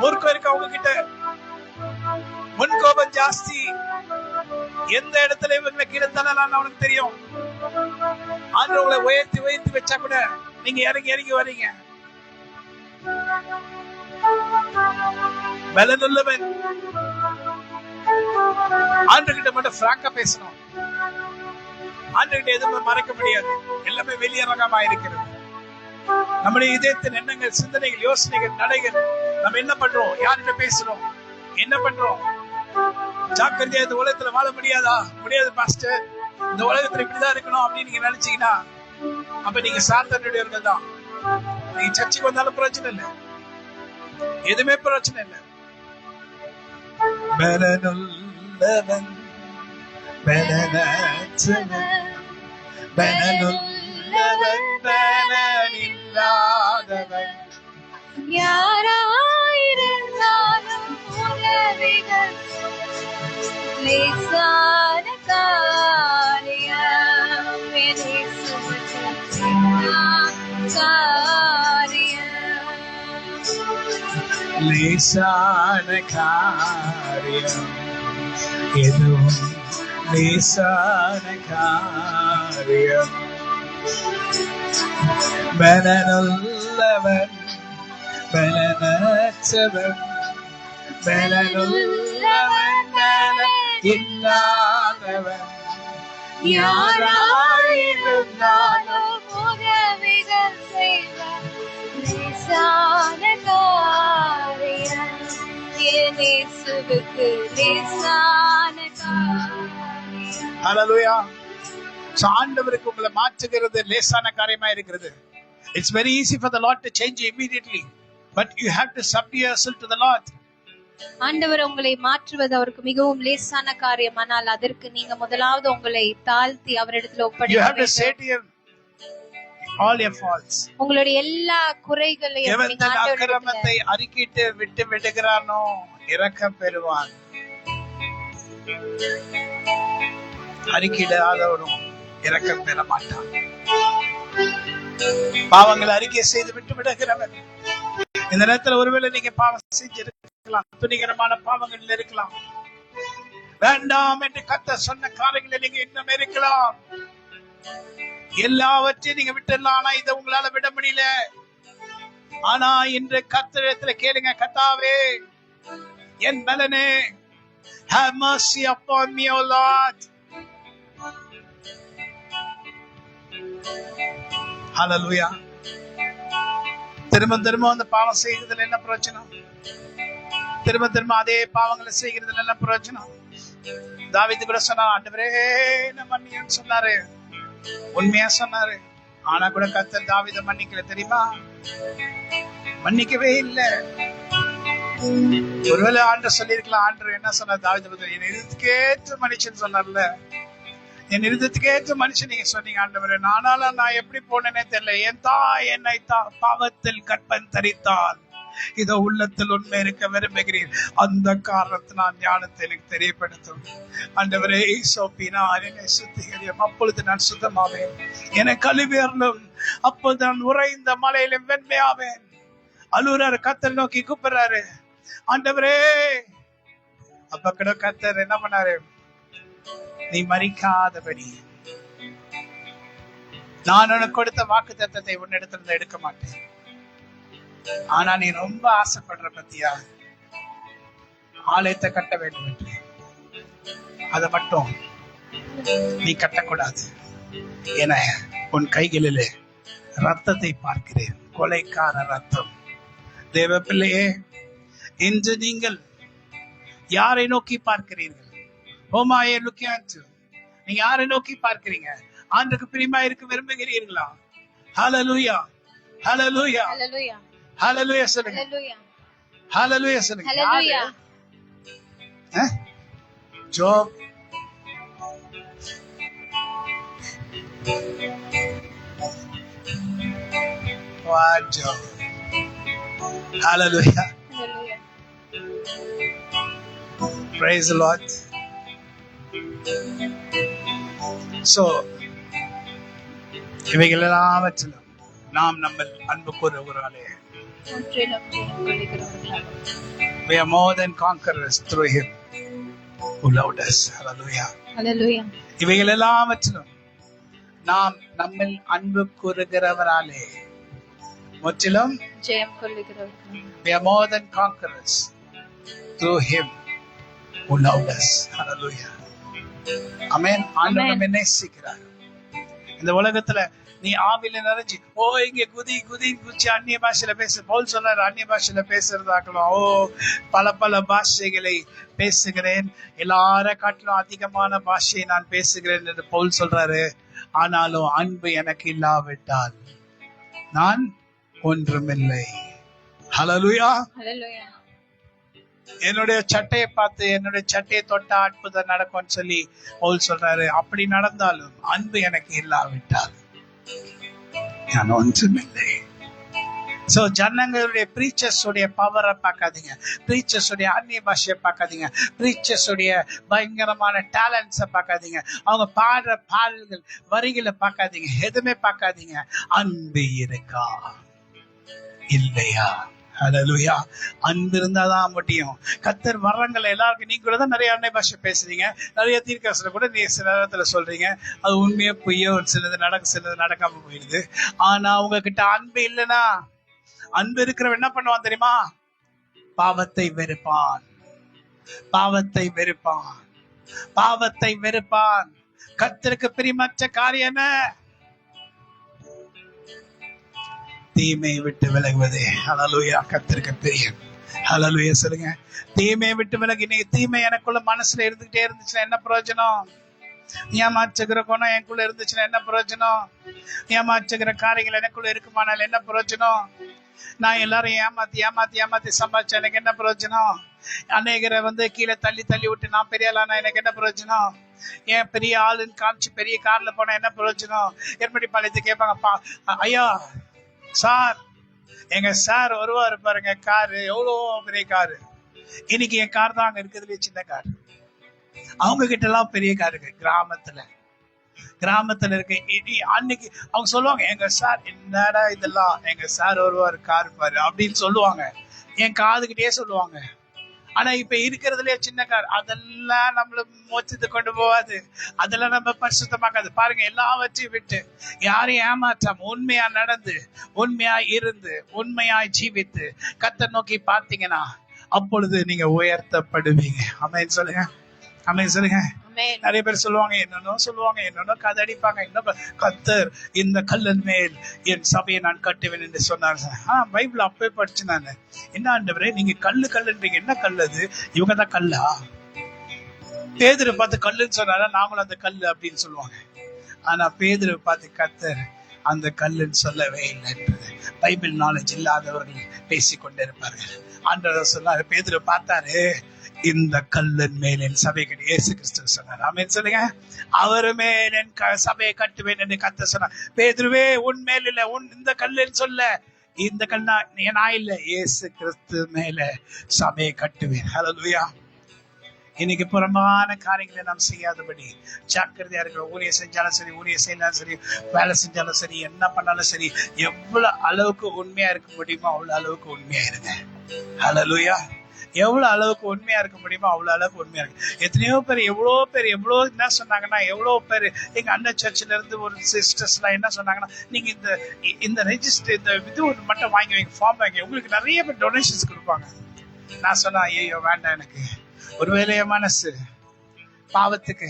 மூர்க்கம் இருக்கு அவங்க கிட்ட, முன் கோபம் ஜாஸ்தி. எந்த இடத்துல இவங்களை கீழே தள்ளலாம் அவனுக்கு தெரியும். ஆண்டு உங்களை உயர்த்தி உயர்த்தி வச்சா கூட நீங்க இறங்கி இறங்கி வரீங்க. பலனுள்ளவன் ஆண்டு கிட்ட மட்டும் பிராங்கா பேசணும். ஆண்டு கிட்ட எதுவுமே மறைக்க முடியாது, எல்லாமே வெளியரங்கமா இருக்கிறது. நம்முடைய இதயத்தின் எண்ணங்கள், சிந்தனைகள், யோசனைகள், நடைகள், நம்ம என்ன பண்றோம், யார்கிட்ட பேசுறோம், என்ன பண்றோம். ஜாக்கிரதையா இந்த உலகத்துல வாழ முடியாதா? முடியாது பாஸ்டர், இந்த உலகத்துல இப்படிதான் இருக்கணும் அப்படின்னு நீங்க நினைச்சீங்கன்னா அப்ப நீங்க சாத்தானுடையவர்கள் தான். நீங்க சர்ச்சைக்கு வந்தாலும் பிரச்சனை இல்லை, எதுவுமே பிரச்சனை இல்லை. பலனுள்ளவன் பலனற்றவன், பலனுள்ளவன் பலனில்லாதவன். யாராயிருந்தாலும் உதவிகள் லேசான காரியம் இயேசுவுக்கு காரியம். லேசான காரியம் எதுவும் லேசான காரியம். பலனுள்ளவன் பலனற்றவன், பலனுள்ளவன் பலனில்லாதவன். யாராயிருந்தாலும் உதவிகள் செய்வார் லேசான காரியம் இயேசுவுக்கு லேசான காரியம். ஹல்லேலூயா. ஆண்டவருக்கு உங்களை மாற்றுகிறது லேசான காரியமா இருக்கிறது. It's very easy for the Lord to change you immediately, but you have to submit yourself to the Lord. ஆண்டவர் உங்களை மாற்றுவது அவருக்கு மிகவும் லேசான காரியம். ஆனால் அதற்கு நீங்க முதலாவது உங்களை தாழ்த்தி அவரிடத்தில் ஒப்படைக்க You have to say to him all your faults. உங்களுடைய எல்லா குறைகளையும் எவன் நீங்க தன் ஆண்டவரிடத்தில் அக்கிரமத்தை அறிக்கையிட்டு விட்டு விடுகிறானோ இரக்கம் பெறுவான். அறிக்கையிடாதவனும் இரக்கம் பெற மாட்டான். பாவங்களை அறிக்கை செய்து விட்டு விடுகிறவன். இந்த நேரத்தில் ஒருவேளை நீங்க பாவம் செஞ்சிருக்கலாம், துணிகரமான பாவங்கள் இருக்கலாம், வேண்டாம் என்று கர்த்தர் சொன்ன காரியங்களை நீங்க இன்னும் இருக்கலாம். எல்லாவற்றையும் நீங்க விட்டுடலாம், ஆனா இதை உங்களால விட முடியல. ஆனா இன்று கர்த்தரிடத்துல கேளுங்க, கர்த்தாவே என் பலனே, have mercy upon me, O Lord. Hallelujah. திரும்ப திரும்ப அந்த பாவம் செய்கிறதுல என்ன பிரச்சனை? திரும்ப திரும்ப அதே பாவங்களை செய்கிறதுல என்ன பிரச்சனை? தாவீது கூட சொன்னார், ஆண்டவரே என்ன மன்னியன்னு சொன்னாரு, உண்மையா சொன்னாரு. ஆனா கூட கர்த்தர் தாவீதை மன்னிக்கல தெரியுமா? மன்னிக்கவே இல்லை. ஒருவேளை ஆண்டவர் சொல்லியிருக்கலாம், ஆண்டவர் என்ன சொன்னார் தாவீதை பத்தி, என் இருதயத்துக்கேற்ற மனுஷன் சொன்னார்ல, என் இருதயத்துக்கேற்ற மனுஷன் நீங்க சொன்னீங்க ஆண்டவரே. ஆனாலும் நான் எப்படி போனேனே தெரியல. என் தாய் என்னை பாவத்தில் கற்பன் தரித்தால் இதோ உள்ளத்தில் உண்மை இருக்க விரும்புகிறேன். அந்த காரணத்தினால் ஞானத்தை எனக்கு தெரியப்படுத்தும் ஆண்டவரே. சோப்பினால் என்னை சுத்திகரியும், அப்பொழுது நான் சுத்தமாவேன். என்னை கழுவியறலும், அப்போது நான் உறைந்த மலையில வெண்மையாவேன். அலுவலர் கர்த்தரை நோக்கி கூப்பிடுறாரு, ஆண்டவரே. அப்ப கூட கர்த்தர் என்ன பண்ணாரு, நீ மரிக்காதபடி நான் உனக்கு கொடுத்த வாக்குத்தத்தத்தை உன்னிடத்திலிருந்து எடுக்க மாட்டேன். ஆனா நீ ரொம்ப ஆசைப்படுற பத்தியா, ஆலயத்தை கட்ட வேண்டும் என்று, அதை மட்டும் நீ கட்டக்கூடாது. என உன் கைகளிலே ரத்தத்தை பார்க்கிறேன், கொலைக்கார ரத்தம். தேவ பிள்ளையே, இன்று நீங்கள் யாரை நோக்கி பார்க்கிறீர்கள்? Whom are you looking unto? நீங்க யாரை நோக்கி பார்க்கிறீங்க? ஆண்டவருக்கு பிரியமா இருக்க விரும்புகிறீர்களா? ஹalleluya, ஹalleluya, ஹalleluya, ஹalleluya சொல்லுங்க. ஹalleluya, ஹalleluya சொல்லுங்க. ஹalleluya. ஜோப் வாஜோ. Hallelujah. Hallelujah. Praise the Lord. So, இவைகள் எல்லாவற்றிலும் நாம் நம்ம அன்பு கூறுகிறாலே, முற்றிலும் ஜெயம் கொள்ளுகிறவர்களாக. we are more than conquerors through him who loved us. Hallelujah. Hallelujah. இவைகள் எல்லாவற்றிலும் நாம் நம்மில் அன்பு கூறுகிறவராலே முற்றிலும் ஜெயம் கொள்ளுகிறவர்களாக. we are more than conquerors through him who loved us. Hallelujah. Amen. ஆண்டவர் நம்மை நேசிக்கிறார். இந்த உலகத்துல நீ ஆவில நிறைஞ்சு இங்க குதி குதி குச்சி அந்நிய பாஷையில பேச பவுல் சொல்றாரு. அந்நிய பாஷையில பேசுறதாக்கலாம். பல பல பாஷைகளை பேசுகிறேன், எல்லார காட்டிலும் அதிகமான பாஷையை நான் பேசுகிறேன் என்று பவுல் சொல்றாரு. ஆனாலும் அன்பு எனக்கு இல்லாவிட்டால் நான் ஒன்றுமில்லை. ஹல்லேலூயா. Hallelujah. என்னுடைய சட்டையை பார்த்து என்னுடைய சட்டையை தொட்டா அற்புதம் நடக்கும்னு சொல்லி பவுல் சொல்றாரு. அப்படி நடந்தாலும் அன்பு எனக்கு இல்லாவிட்டால் நான் ஒன்றுமில்லை. சோ ஜனங்களுடைய பிரீச்சர்ஸ் உடைய பவரை பார்க்காதீங்க, பிரீச்சர்ஸ் உடைய அந்நிய பாஷையை பார்க்காதீங்க, பிரீச்சர்ஸ் உடைய பயங்கரமான டேலண்ட்ஸை பார்க்காதீங்க, அவங்க பாடுற பாடல்கள் வரிகளை பார்க்காதீங்க, எதுவுமே பார்க்காதீங்க. அன்பு இருக்கா இல்லையா? ஹல்லேலூயா. அன்பு இருந்தாதான் முடியும். கர்த்தர் வரங்களை எல்லாருக்கும், நீங்க கூட தான் நிறைய அன்னை பாஷை பேசுறீங்க, நிறைய தீர்க்கதரிசனம் கூட நீ சில நேரத்துல சொல்றீங்க. அது உண்மையே பொய்யோ, சிலது நடக்க சிலது நடக்காம போயிடுது. ஆனா உங்ககிட்ட அன்பு இல்லைன்னா, அன்பு இருக்கிறவன் என்ன பண்ணுவான் தெரியுமா? பாவத்தை வெறுப்பான், பாவத்தை வெறுப்பான், பாவத்தை வெறுப்பான். கர்த்தருக்கு பிரியமற்ற காரியம் என்ன? தீமையை விட்டு விலகுவதே. ஹல்லேலூயா. கர்த்தருக்கு பிரியம். ஹல்லேலூயா சொல்லுங்க. தீமையை விட்டு விலகி, நீ தீமை எனக்குள்ள மனசுல இருந்துகிட்டே இருந்துச்சுன்னா என்ன பிரயோஜனம்? ஏமாற்றுகிற குணம் எனக்குள்ள இருந்துச்சுன்னா என்ன பிரயோஜனம்? ஏமாற்றுகிற காரியங்கள் எனக்குள்ள இருக்குமானால் என்ன பிரயோஜனம்? நான் எல்லாரும் ஏமாத்தி ஏமாத்தி ஏமாத்தி சம்பாதிச்சா எனக்கு என்ன பிரயோஜனம்? அநேகரை கீழே தள்ளி தள்ளி விட்டு நான் பெரிய ஆளானா எனக்கு என்ன பிரயோஜனம்? ஏன் பெரிய ஆளுன்னு காமிச்சு பெரிய கார்ல போனா என்ன பிரயோஜனம்? எர்மடி பாளையத்து கேட்பாங்க, ஐயா சார், எங்க சார் வருவாரு பாருங்க, காரு எவ்வளோ பெரிய காரு. இன்னைக்கு என் கார் தான் அங்க இருக்கிறதுலே சின்ன கார். அவங்க கிட்ட எல்லாம் பெரிய கார் இருக்கு. கிராமத்துல இருக்கு. அன்னைக்கு அவங்க சொல்லுவாங்க, எங்க சார் என்னடா இதெல்லாம், எங்க சார் வருவாரு கார் பாரு அப்படின்னு சொல்லுவாங்க. என் காதுகிட்டே சொல்லுவாங்க. ஆனா இப்ப இருக்கிறதுலயே சின்ன கார், அதெல்லாம் நம்மள மோச்சத்தை கொண்டு போவாது, அதெல்லாம் நம்ம பரிசுத்தமாக்காது. பாருங்க, எல்லாவற்றையும் விட்டு யாரையும் ஏமாற்றாம உண்மையா நடந்து, உண்மையா இருந்து, உண்மையாய் ஜீவித்து கர்த்தரை நோக்கி பார்த்தீங்கன்னா அப்பொழுது நீங்க உயர்த்தப்படுவீங்க. ஆமென் சொல்லுங்க. ஆமென் சொல்லுங்க. நிறைய பேர் சொல்லுவாங்க, என்னன்னோ கதை அடிப்பாங்க. இன்னும் கர்த்தர் இந்த கல்லன் மேல் என் சபையை நான் கட்டுவேன் என்று சொன்னார். பைபிள் அப்பவே படிச்சு நான், என்ன ஆண்டவரே நீங்க கல்லுன்றீங்க, என்ன கல் அது? இவங்க தான் கல்லா? பேதுரு பார்த்து கல்லுன்னு சொன்னாரா? நாமளும் அந்த கல்லு அப்படின்னு சொல்லுவாங்க. ஆனா பேதுரு பார்த்து கர்த்தர் அந்த கல்லுன்னு சொல்லவே இல்லை என்றது பைபிள் நாலேஜ் இல்லாதவர்கள் பேசிக்கொண்டே இருப்பார்கள். ஆண்டவர் சொன்னாரு, பேதுரு பார்த்தாரு, இந்த கல்லன் மேல் என் சபை கட்டி, இயேசு கிறிஸ்து சொன்னார். ஆமென் சொல்லுங்க. அவர் மேல் என் சபையை கட்டுவேன் என்று கர்த்தர் சொன்னார். பேதுருவே, உன் மேல் இல்ல, இந்த கல்லுன்னு சொல்ல, இந்த கல் நான் இல்ல, இயேசு கிறிஸ்து மேல சபையை கட்டுவேன். ஹல்லேலூயா. இன்னைக்கு புறம்பான காரியங்களை நாம் செய்யாதபடி ஜாக்கிரதையா இருக்கிற. ஊழியம் செஞ்சாலும் சரி, ஊழியம் செய்யலாம் சரி, வேலை செஞ்சாலும் சரி, என்ன பண்ணாலும் சரி, எவ்வளவு அளவுக்கு உண்மையா இருக்க முடியுமோ அவ்வளவு அளவுக்கு உண்மையா இருங்க. ஹல்லேலூயா. எவ்வளவு அளவுக்கு உண்மையா இருக்க முடியுமோ அவ்வளவு அளவுக்கு உண்மையா இருக்கு. எத்தனையோ பேர் எவ்வளோ என்ன சொன்னாங்கன்னா, எவ்வளோ பேர் எங்க அண்ணன் சர்ச்சில் இருந்து ஒரு சிஸ்டர்ஸ் எல்லாம் என்ன சொன்னாங்கன்னா, நீங்க இந்த ரெஜிஸ்டர் இந்த இது ஒரு மட்டும் வாங்கி வைங்க, ஃபார்ம் வாங்கி, உங்களுக்கு நிறைய பேர் டொனேஷன்ஸ் கொடுப்பாங்க. நான் சொன்னா, ஐயோ வேண்டாம், எனக்கு ஒருவேளை என் மனசு பாவத்துக்கு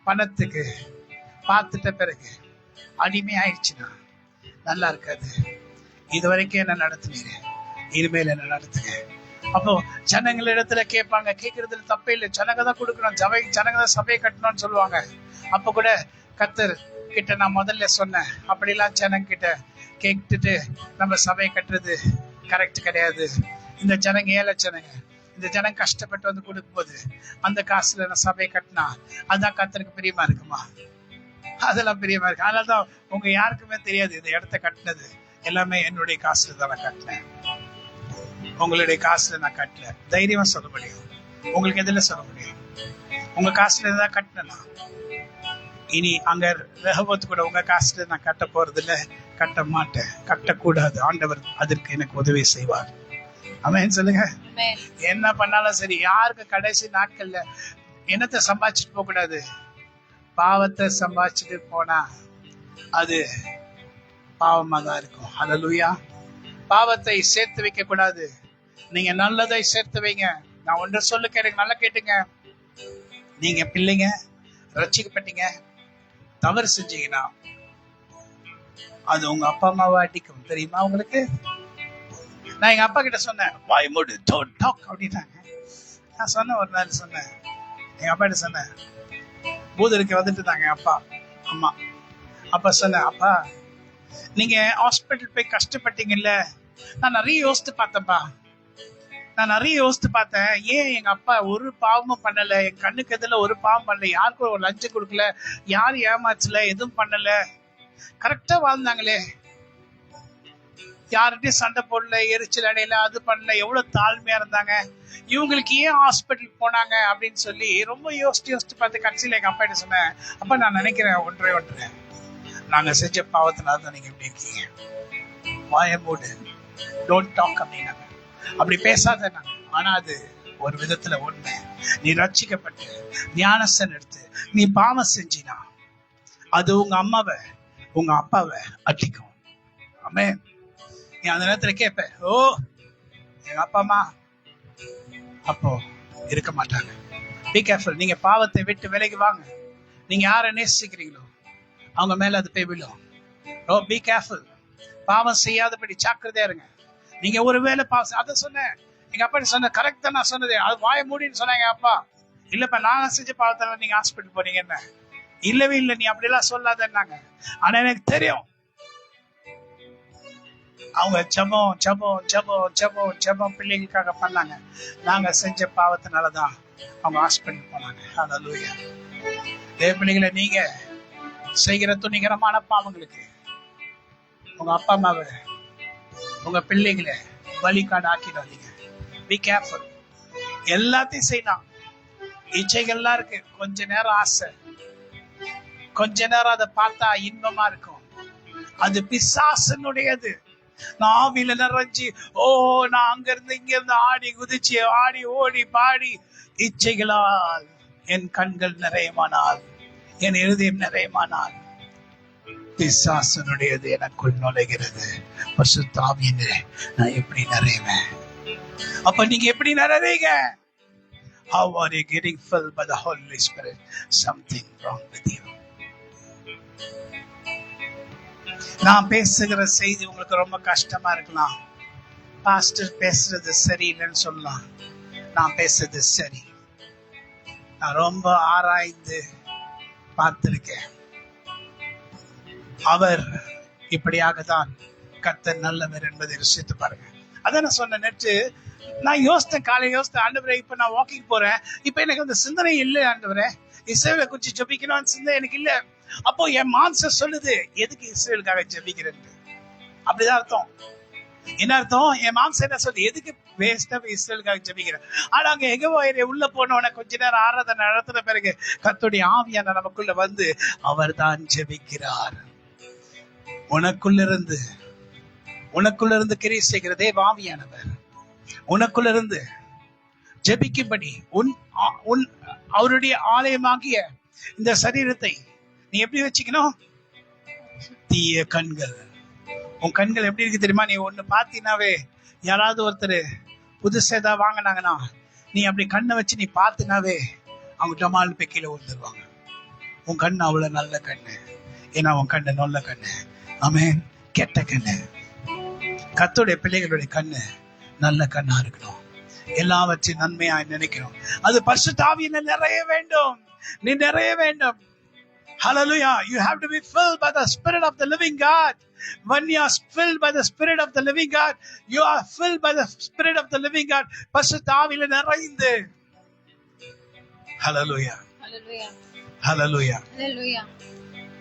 பணத்துக்கு பார்த்துட்ட பிறகு அடிமை ஆயிடுச்சுன்னா நல்லா இருக்காது. இது வரைக்கும் என்ன நடத்துனீங்க, இனிமேல் என்ன நடத்துங்க. அப்போ ஜனங்களிடத்துல கேட்பாங்க, கேட்கறதுல தப்பே இல்லை, ஜனங்க தான் கொடுக்கணும், ஜனங்க தான் சபையை கட்டணும்னு சொல்லுவாங்க. அப்ப கூட கர்த்தர் கிட்ட நான் முதல்ல சொன்னேன், அப்படிலாம் ஜனங்க கிட்ட கேட்டுட்டு நம்ம சபையை கட்டுறது கரெக்ட் கிடையாது. இந்த ஜனங்க ஏழை ஜனங்க, இந்த ஜனங்க கஷ்டப்பட்டு வந்து கொடுக்கும் போது அந்த காசுல நான் சபையை கட்டினா அதான் கர்த்தருக்கு பிரியமா இருக்குமா? அதெல்லாம் பிரியமா இருக்கு. அதனாலதான் உங்க யாருக்குமே தெரியாது இந்த இடத்த கட்டினது எல்லாமே என்னுடைய காசுல தான் நான் கட்டினேன், உங்களுடைய காசுல நான் கட்டல. தைரியமா சொல்ல முடியும். உங்களுக்கு எதுல சொல்ல முடியும்? உங்க காசுல தான் கட்டினா. இனி அங்க ரகவத்து கூட உங்க காசுல நான் கட்ட போறது இல்ல, கட்ட மாட்டேன், கட்டக்கூடாது. ஆண்டவர் அதற்கு எனக்கு உதவி செய்வார். ஆமென் சொல்லுங்க. என்ன பண்ணாலும் சரி, யாருக்கு கடைசி நாட்கள்ல என்னத்தை சம்பாதிச்சுட்டு போக கூடாது, பாவத்தை சம்பாதிச்சுட்டு போனா அது பாவமா தான் இருக்கும். ஹல்லேலூயா. பாவத்தை சேர்த்து வைக்க கூடாது, நீங்க நல்லதை சேர்த்து வைங்க. நான் ஒன்று சொல்லு கேளுங்க, நல்லா கேட்டுங்க. நீங்க பிள்ளைங்க ரட்சிக்கப்பட்டீங்க, தவறு செஞ்சீங்கன்னா அது உங்க அப்பா அம்மாவை அடிக்கும், தெரியுமா உங்களுக்கு? நான் எங்க அப்பா கிட்ட சொன்னேன், வாய் மூடு, டோன்ட் டாக் அப்படின்னாங்க. நான் சொன்னேன், ஒரு நாள் சொன்னேன் எங்க அப்பா கிட்ட, சொன்னேன் பூதருக்கு வந்துட்டு இருந்தாங்க அப்பா அம்மா. அப்ப சொன்னேன், அப்பா நீங்க ஹாஸ்பிட்டல் போய் கஷ்டப்பட்டீங்கல்ல, நான் நிறைய யோசித்து பார்த்தேன்ப்பா, நான் நிறைய யோசித்து பார்த்தேன். ஏன் எங்க அப்பா ஒரு பாவமும் பண்ணல, என் கண்ணுக்கு எதிர ஒரு பாவம் பண்ணல, யாருக்கும் ஒரு லஞ்சம் கொடுக்கல, யாரும் ஏமாச்சல, எதுவும் பண்ணல, கரெக்டா வாழ்ந்தாங்களே, யார்கிட்டயும் சண்டை போடல, எரிச்சல் அடையில, அது பண்ணல, எவ்வளவு தாழ்மையா இருந்தாங்க, இவங்களுக்கு ஏன் ஹாஸ்பிட்டல் போனாங்க அப்படின்னு சொல்லி ரொம்ப யோசிச்சு பார்த்து கடைசியில எங்க அப்பா கிட்ட சொன்னேன், அப்பா நான் நினைக்கிறேன் ஒன்றே, நாங்க செஞ்ச பாவத்தினால தான் நீங்க இப்படி இருக்கீங்க, வாய மூடு, டோன்ட் டாக் அப்படின்னாங்க. அப்படி பேசாத நாங்க. ஆனா அது ஒரு விதத்துல உண்மை. நீ ரட்சிக்கப்பட்டு ஞானஸ்தானம் எடுத்து நீ பாவம் செஞ்சினா அது உங்க அம்மாவை உங்க அப்பாவை அடிக்கும். ஆமென். நீ அந்த நேரத்துல கேட்ப, ஓ எங்க அப்பா அம்மா அப்போ இருக்க மாட்டாங்க. Be careful. நீங்க பாவத்தை விட்டு விலகி வாங்க. நீங்க யாரை நேசிக்கிறீங்களோ அவங்க மேல அது போய் விழும். ஓ பி கேர்ஃபுல். பாவம் செய்யாதபடி ஜாக்கிரதையா இருங்க. நீங்க ஒருவேளை பாவம், அதை சொன்னேன் எங்க அப்பா சொன்ன, கரெக்ட் தான் நான் சொன்னது, அது வாய மூடின்னு சொன்னாங்க அப்பா. இல்லப்பா நான் செஞ்ச பாவத்தால நீங்க ஹாஸ்பிட்டல் போனீங்க, என்ன இல்லவே இல்லை, நீ அப்படிலாம் சொல்லாதன்னாங்க. ஆனா எனக்கு தெரியும் அவங்க ஜபம் ஜபம் ஜபம் ஜபம் ஜபம் பிள்ளைகளுக்காக பண்ணாங்க. நாங்க செஞ்ச பாவத்தினாலதான் அவங்க ஹாஸ்பிட்டல் போனாங்க. ஹல்லேலூயா. தேவ பிள்ளைகளை, நீங்க செய்கிற துணிகரமான பாவங்களுக்கு உங்க அப்பா அம்மாவை உங்க பிள்ளைகளை வழிகாடு ஆக்கிடாதீங்க. Be careful. எல்லாத்தையும் செய்யலாம், இச்சைகள்லாம் இருக்கு, கொஞ்ச நேரம் ஆசை, கொஞ்ச நேரம் அதை பார்த்தா இன்பமா இருக்கும், அது பிசாசனுடையது. நான் ஆவியில நிறைஞ்சி, ஓ நான் அங்க இருந்து இங்க இருந்து ஆடி குதிச்சு ஆடி ஓடி பாடி இச்சைகளால் என் கண்கள் நிறையமானால், என் இருதயம் நிறையமானால் பிசாசனுடையது எனக்குள் நுழைகிறது. பரிசுத்த ஆவியினரே நான் எப்படி நிறைவேன்? அப்ப நீங்க எப்படி நிறைவீங்க? How are you getting filled by the Holy Spirit? Something wrong with you. நான் பேசுகிற செய்தி உங்களுக்கு ரொம்ப கஷ்டமா இருக்கலாம். பாஸ்டர் பேசுறது சரியில்லைன்னு சொல்லலாம். நான் பேசுறது சரி. நான் ரொம்ப ஆராய்ந்து பார்த்திருக்கேன். அவர் இப்படியாக தான் கர்த்தர் நல்லவர் என்பதை ருசித்து பாருங்க. அதான் நான் சொன்ன நேற்று நான் யோசித்தேன், காலையில் யோசித்தேன், ஆண்டவரே இப்ப நான் வாக்கிங் போறேன், இப்ப எனக்கு அந்த சிந்தனை இல்லை ஆண்டவரே, இஸ்ரவேலை குறிச்சு ஜெபிக்கணும்னு சிந்தனை எனக்கு இல்லை. அப்போ என் மாம்சம் சொல்லுது, எதுக்கு இஸ்ரவேலுக்காக ஜெபிக்கிறேன்? அப்படிதான் அர்த்தம். என்ன அர்த்தம்? என் மாம்சம் என்ன சொல்லுது, எதுக்கு வேஸ்டா இஸ்ரவேலுக்காக ஜெபிக்கிறேன்? ஆனா அங்க எகோவா உள்ள போனவன கொஞ்ச நேரம் ஆராதனை நடத்தின பிறகு கர்த்தருடைய ஆவியான நமக்குள்ள வந்து அவர் தான் ஜெபிக்கிறார். உனக்குள்ள இருந்து கிரியை செய்கிற தேவ ஆவியானவர் உனக்குள்ள இருந்து ஜெபிக்கும்படி அவருடைய ஆலயமாகிய இந்த சரீரத்தை நீ எப்படி வச்சுக்கணும்? தீய கண்கள். உன் கண்கள் எப்படி இருக்கு தெரியுமா? நீ ஒண்ணு பாத்தீனாவே, யாராவது ஒருத்தர் புதுசா ஏதாவது வாங்கினாங்கன்னா நீ அப்படி கண்ணை வச்சு நீ பாத்தினாவே அவங்க டமால் போய் கீழே விழுந்துருவாங்க. உன் கண்ணு அவ்வளவு நல்ல கண்ணு. ஏன்னா உன் கண்ணு நல்ல கண்ணு. ஆமென். கெட்ட கண்ணு. கர்த்தருடைய பிள்ளைகளுடைய கண்ணு நல்ல கண்ணா இருக்கணும். எல்லாவற்றையும் நன்மையாய் நினைக்கணும். அது பரிசுத்த ஆவியில நிறைய வேண்டும். நீ நிறைய வேண்டும். Hallelujah. You have to be filled by the Spirit of the living God. When you are filled by the Spirit of the living God, you are filled by the Spirit of the living God. பரிசுத்த ஆவியில நிறைந்து. Hallelujah. Hallelujah. Hallelujah. Hallelujah.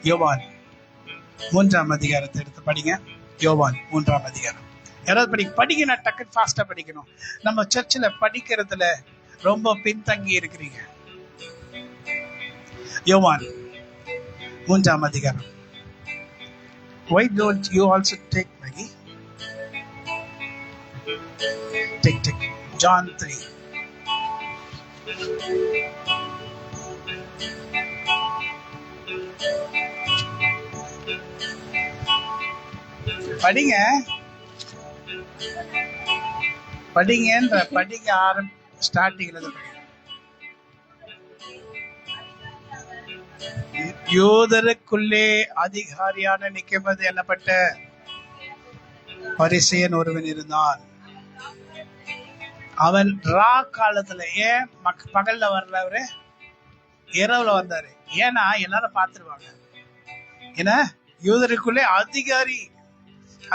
யோவான் 3ஆம் அதிகாரத்தை எடுத்து படிங்க. யோவான் 3ஆம் அதிகாரம். யாராவது படிங்க. நான் டக்குன்னு ஃபாஸ்டா படிக்கணும். நம்ம சர்ச்சில் படிக்கிறதுல ரொம்ப பின்தங்கி இருக்கிறீங்க. யோவான் 3ஆம் அதிகாரம். Why don't you also take Maggie? Take. John 3. படிங்க. படிங்க ஸ்டார்டிங்ல இருந்து படிங்க. யூதருக்குள்ளே அதிகாரியான நிக்கமது என்னப்பட்ட பரிசேயன் ஒருவன் இருந்தான். அவன் ரா காலத்துல, ஏன் பகல்ல வரல, அவரு இரவுல வந்தாரு. ஏன்னா எல்லாரும் பார்த்துருவாங்க. ஏன்னா யூதருக்குள்ளே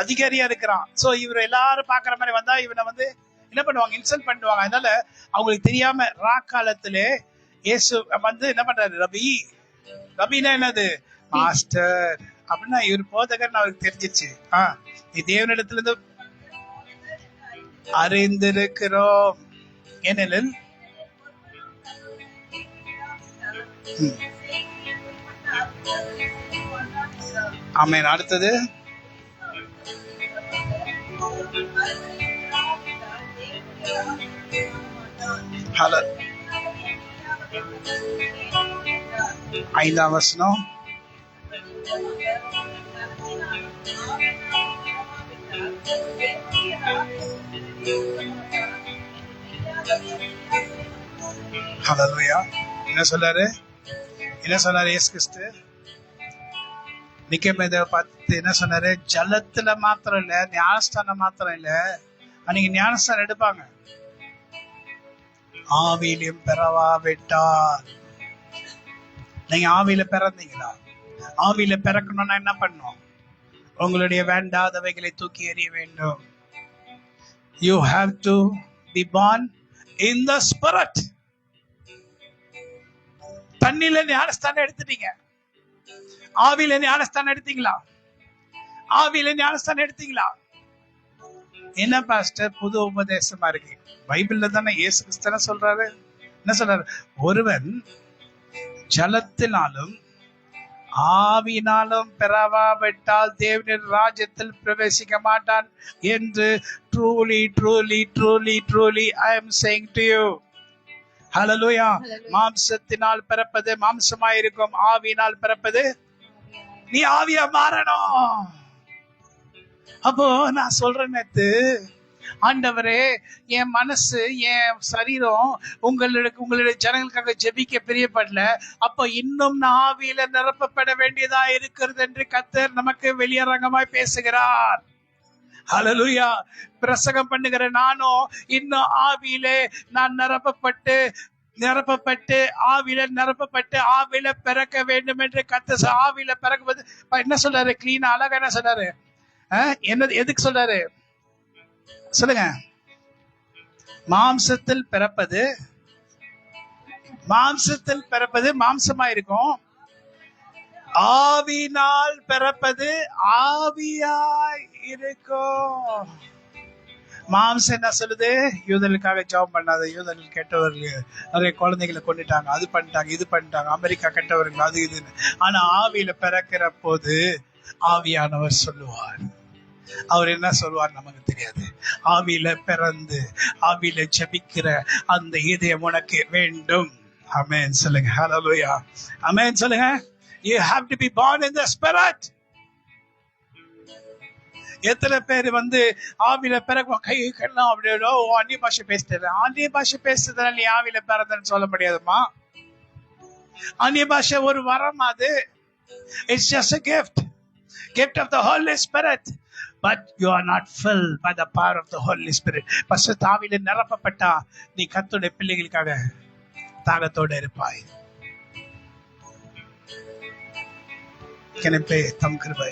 அதிகாரியா இருக்கிறான். சோ இவர் எல்லாரும் பாக்குற மாதிரி வந்தா இவனை வந்து என்ன பண்ணுவாங்க, இன்சல்ட் பண்ணுவாங்க. அதனால அவங்களுக்கு தெரியாம ரா காலத்துல இயேசு வந்து என்ன பண்றாரு, ரபினா என்னது, மாஸ்டர் அப்படின்னா இவர் போதகர் அவருக்கு தெரிஞ்சிச்சு. நீ தேவனிடத்துல இருந்து அறிந்திருக்கிறோம். ஏனெனில் ஆமென். அடுத்தது ஹலோ 5ஆம் வசனம். ஹல்லேலூயா. என்ன சொன்னாரு இயேசு கிறிஸ்து நிக்கமேதை பார்த்து என்ன சொன்னாரு, ஜலத்துல மாத்திரம் இல்ல, ஞானஸ்தானம் மாத்திரம் இல்ல, அன்னைக்கு ஞானஸ்தானம் எடுப்பாங்க, ஆவியிலும் பெறவாவிட்டால். நீங்க ஆவியில பிறந்தீங்களா? ஆவியில பிறக்கணும்னா என்ன பண்ணும்? உங்களுடைய வேண்டாதவைகளை தூக்கி எறிய வேண்டும். You have to be born in the spirit. தண்ணில ஞானஸ்தானம் எடுத்துட்டீங்க, ஆவியில ஞானஸ்தானம் எடுத்தீங்களா? ஆவியில ஞானஸ்தானம் எடுத்தீங்களா? என்ன பாஸ்டர் புது உபதேசமா இருக்கு? பைபிள்ல தானே இயேசு கிறிஸ்து சொல்றாரு. என்ன சொல்றாரு? ஒருவன் ஜலத்தினாலும் ஆவியினாலும் பெறவாவிட்டால் தேவனின் ராஜ்யத்தில் பிரவேசிக்க மாட்டான் என்று truly I am saying to you. Hallelujah. மாம்சத்தினால் பிறப்பது மாம்சமாயிருக்கும், ஆவியினால் பிறப்பது நீ ஆவியா மாறணும். அப்போ நான் சொல்றேன், நேத்து ஆண்டவரே என் மனசு என் சரீரம் உங்களுடைய ஜனங்களுக்காக ஜெபிக்க பிரியப்படல, அப்ப இன்னும் நான் ஆவியில நிரப்பப்பட வேண்டியதா இருக்கிறது என்று கர்த்தர் நமக்கு வெளியரங்கமாய் பேசுகிறார். ஹல்லேலூயா. பிரசங்கம் பண்ணுகிற நானும் இன்னும் ஆவியிலே நான் நிரப்பப்பட்டு ஆவியில பிறக்க வேண்டும் என்று கர்த்தர் ஆவியில பிறக்கும்போது என்ன சொல்றாரு? கிளீனா அழகா என்ன சொல்றாரு? என்ன எதுக்கு சொல்றாரு சொல்லுங்க? மாம்சத்தில் பிறப்பது மாம்சமா இருக்கும், ஆவியினால் பிறப்பது ஆவியாய் இருக்கும். மாம்சம் என்ன சொல்லுது? யூதர்களுக்காக ஜெபம் பண்ணாத, யூதர்கள் கெட்டவர்கள், நிறைய குழந்தைகளை கொண்டுட்டாங்க, அது பண்ணிட்டாங்க, இது பண்ணிட்டாங்க, அமெரிக்கா கெட்டவர்கள், அது இதுன்னு. ஆனா ஆவியில பிறக்கிற போது ஆவியானவர் சொல்லுவார். அவர் என்ன சொல்வார் நமக்கு தெரியாது. ஆவியில பிறந்து ஆவியில ஜெபிக்கிற அந்த இதயம் உனக்கு வேண்டும். ஆமென் சொல்லுங்க. ஹல்லேலூயா. ஆமென் சொல்லுங்க. You have to be born in the spirit. எத்தனை பேர் வந்து ஆவியில பிறகு கை கண்ணா அப்படியோ அந்நிய பாஷை பேசிட்டு, அந்நிய பாஷை பேசுறதுனால நீ ஆவியில பிறந்தன்னு சொல்ல முடியாதுமா. அந்நிய பாஷை ஒரு வரம், அது it's just a gift. gift of the Holy Spirit, but you are not filled by the power of the Holy Spirit. பரிசுத்த ஆவியிலே நிரப்பப்பட்டா நீ கர்த்தருடைய பிள்ளைகளுக்காக தாகத்தோடு இருப்பாய். கெனப்பே தம் கிருபை.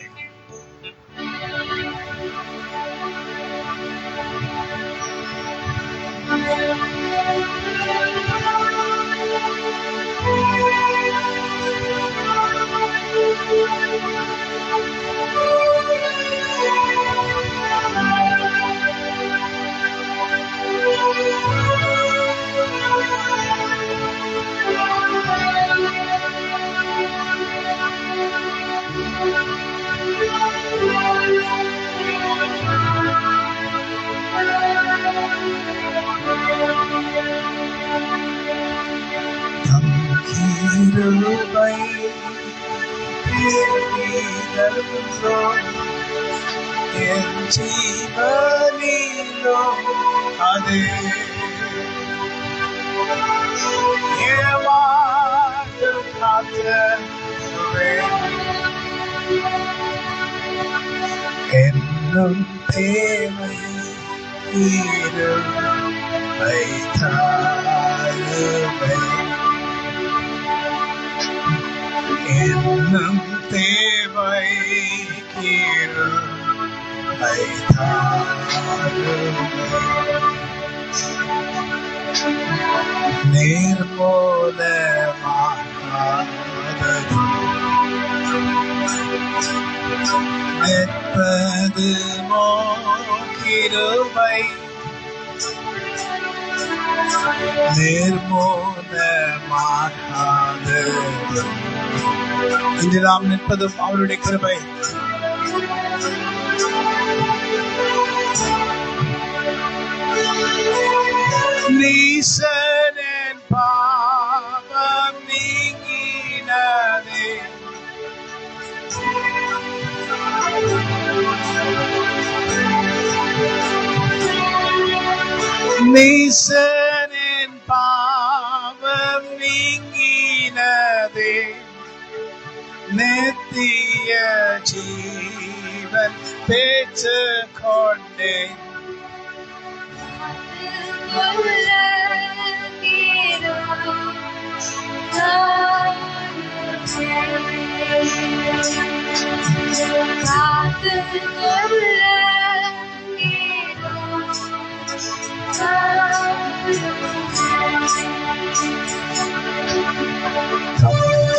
கிருபை பெரிதல்லோ என் ஜீவனிலோ அது ஏமாற்று காத்தவே என்னும் தேவை கிருபை தாருமே என்னும் தேவை கிருபை தாருமே நிர்மூலமாகாதது நிற்பது கிருபை நிர்மூலமாகாதது. இன்று நாம் நிற்பதும் அவருடைய கிருபை. நீசனின் பாவம் நீங்கினதே நீசனின் பாவம் நீங்கினதே நித்திய ஜீவன் பெற்றுக் கொண்டேன்.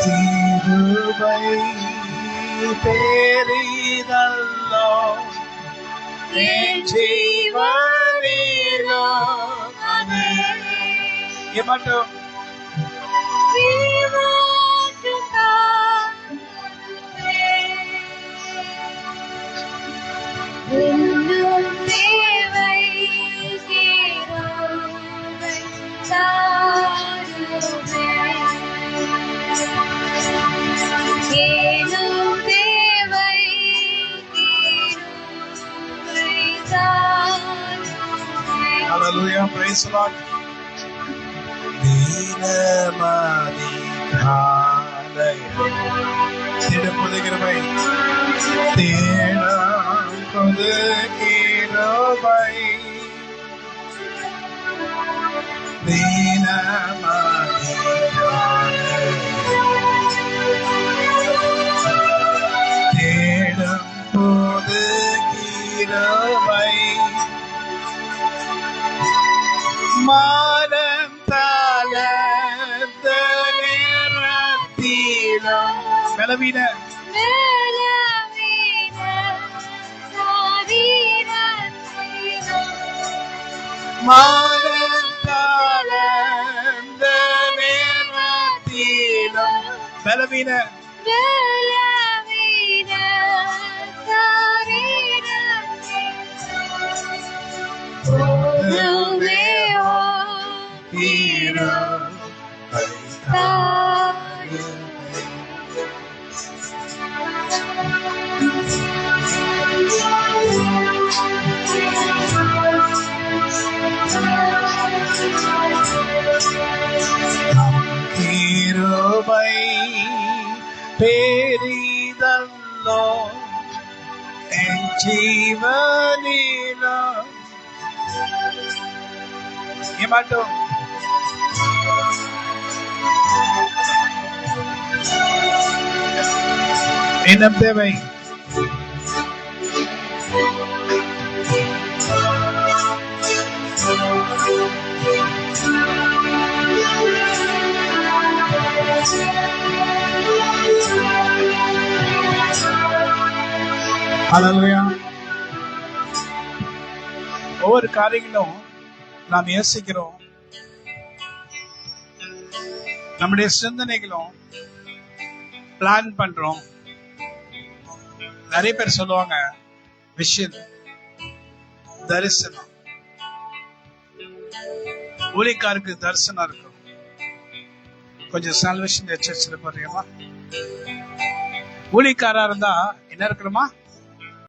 கிருபை பெரிதல்லோ என் ஜீவனிலோ அது ஏமாட்டும் தேவை கிருபை தாருமே ஏனும் தேவை கிருபை தாருமே. Hallelujah, praise the Lord. தீனமதி காலையில் திடப்புது கிருபை தேனப்புது கிருபை தீனமதி தேடும் போது கிருபை மானம் தாளந்த நேரத்திலும் பலவீன மானம் தாளந்த நேரத்திலும் பலவீன கிருபை பெரிதல்லோ என் ஜீவனிலும் மட்டும் இனம் தேவை. ஹல்லேலூயா. ஒவ்வொரு காரியங்களும் நாம் யோசிக்கிறோம், நம்முடைய சிந்தனைகளும் பிளான் பண்றோம். நிறைய பேர் சொல்லுவாங்க விஷன், தரிசனம். ஊழியக்காருக்கு தரிசனம் இருக்கும். கொஞ்சம் சால்வேஷன் சர்ச்சில் போறீங்கம்மா, ஊழியக்காரா இருந்தா என்ன இருக்கணுமா?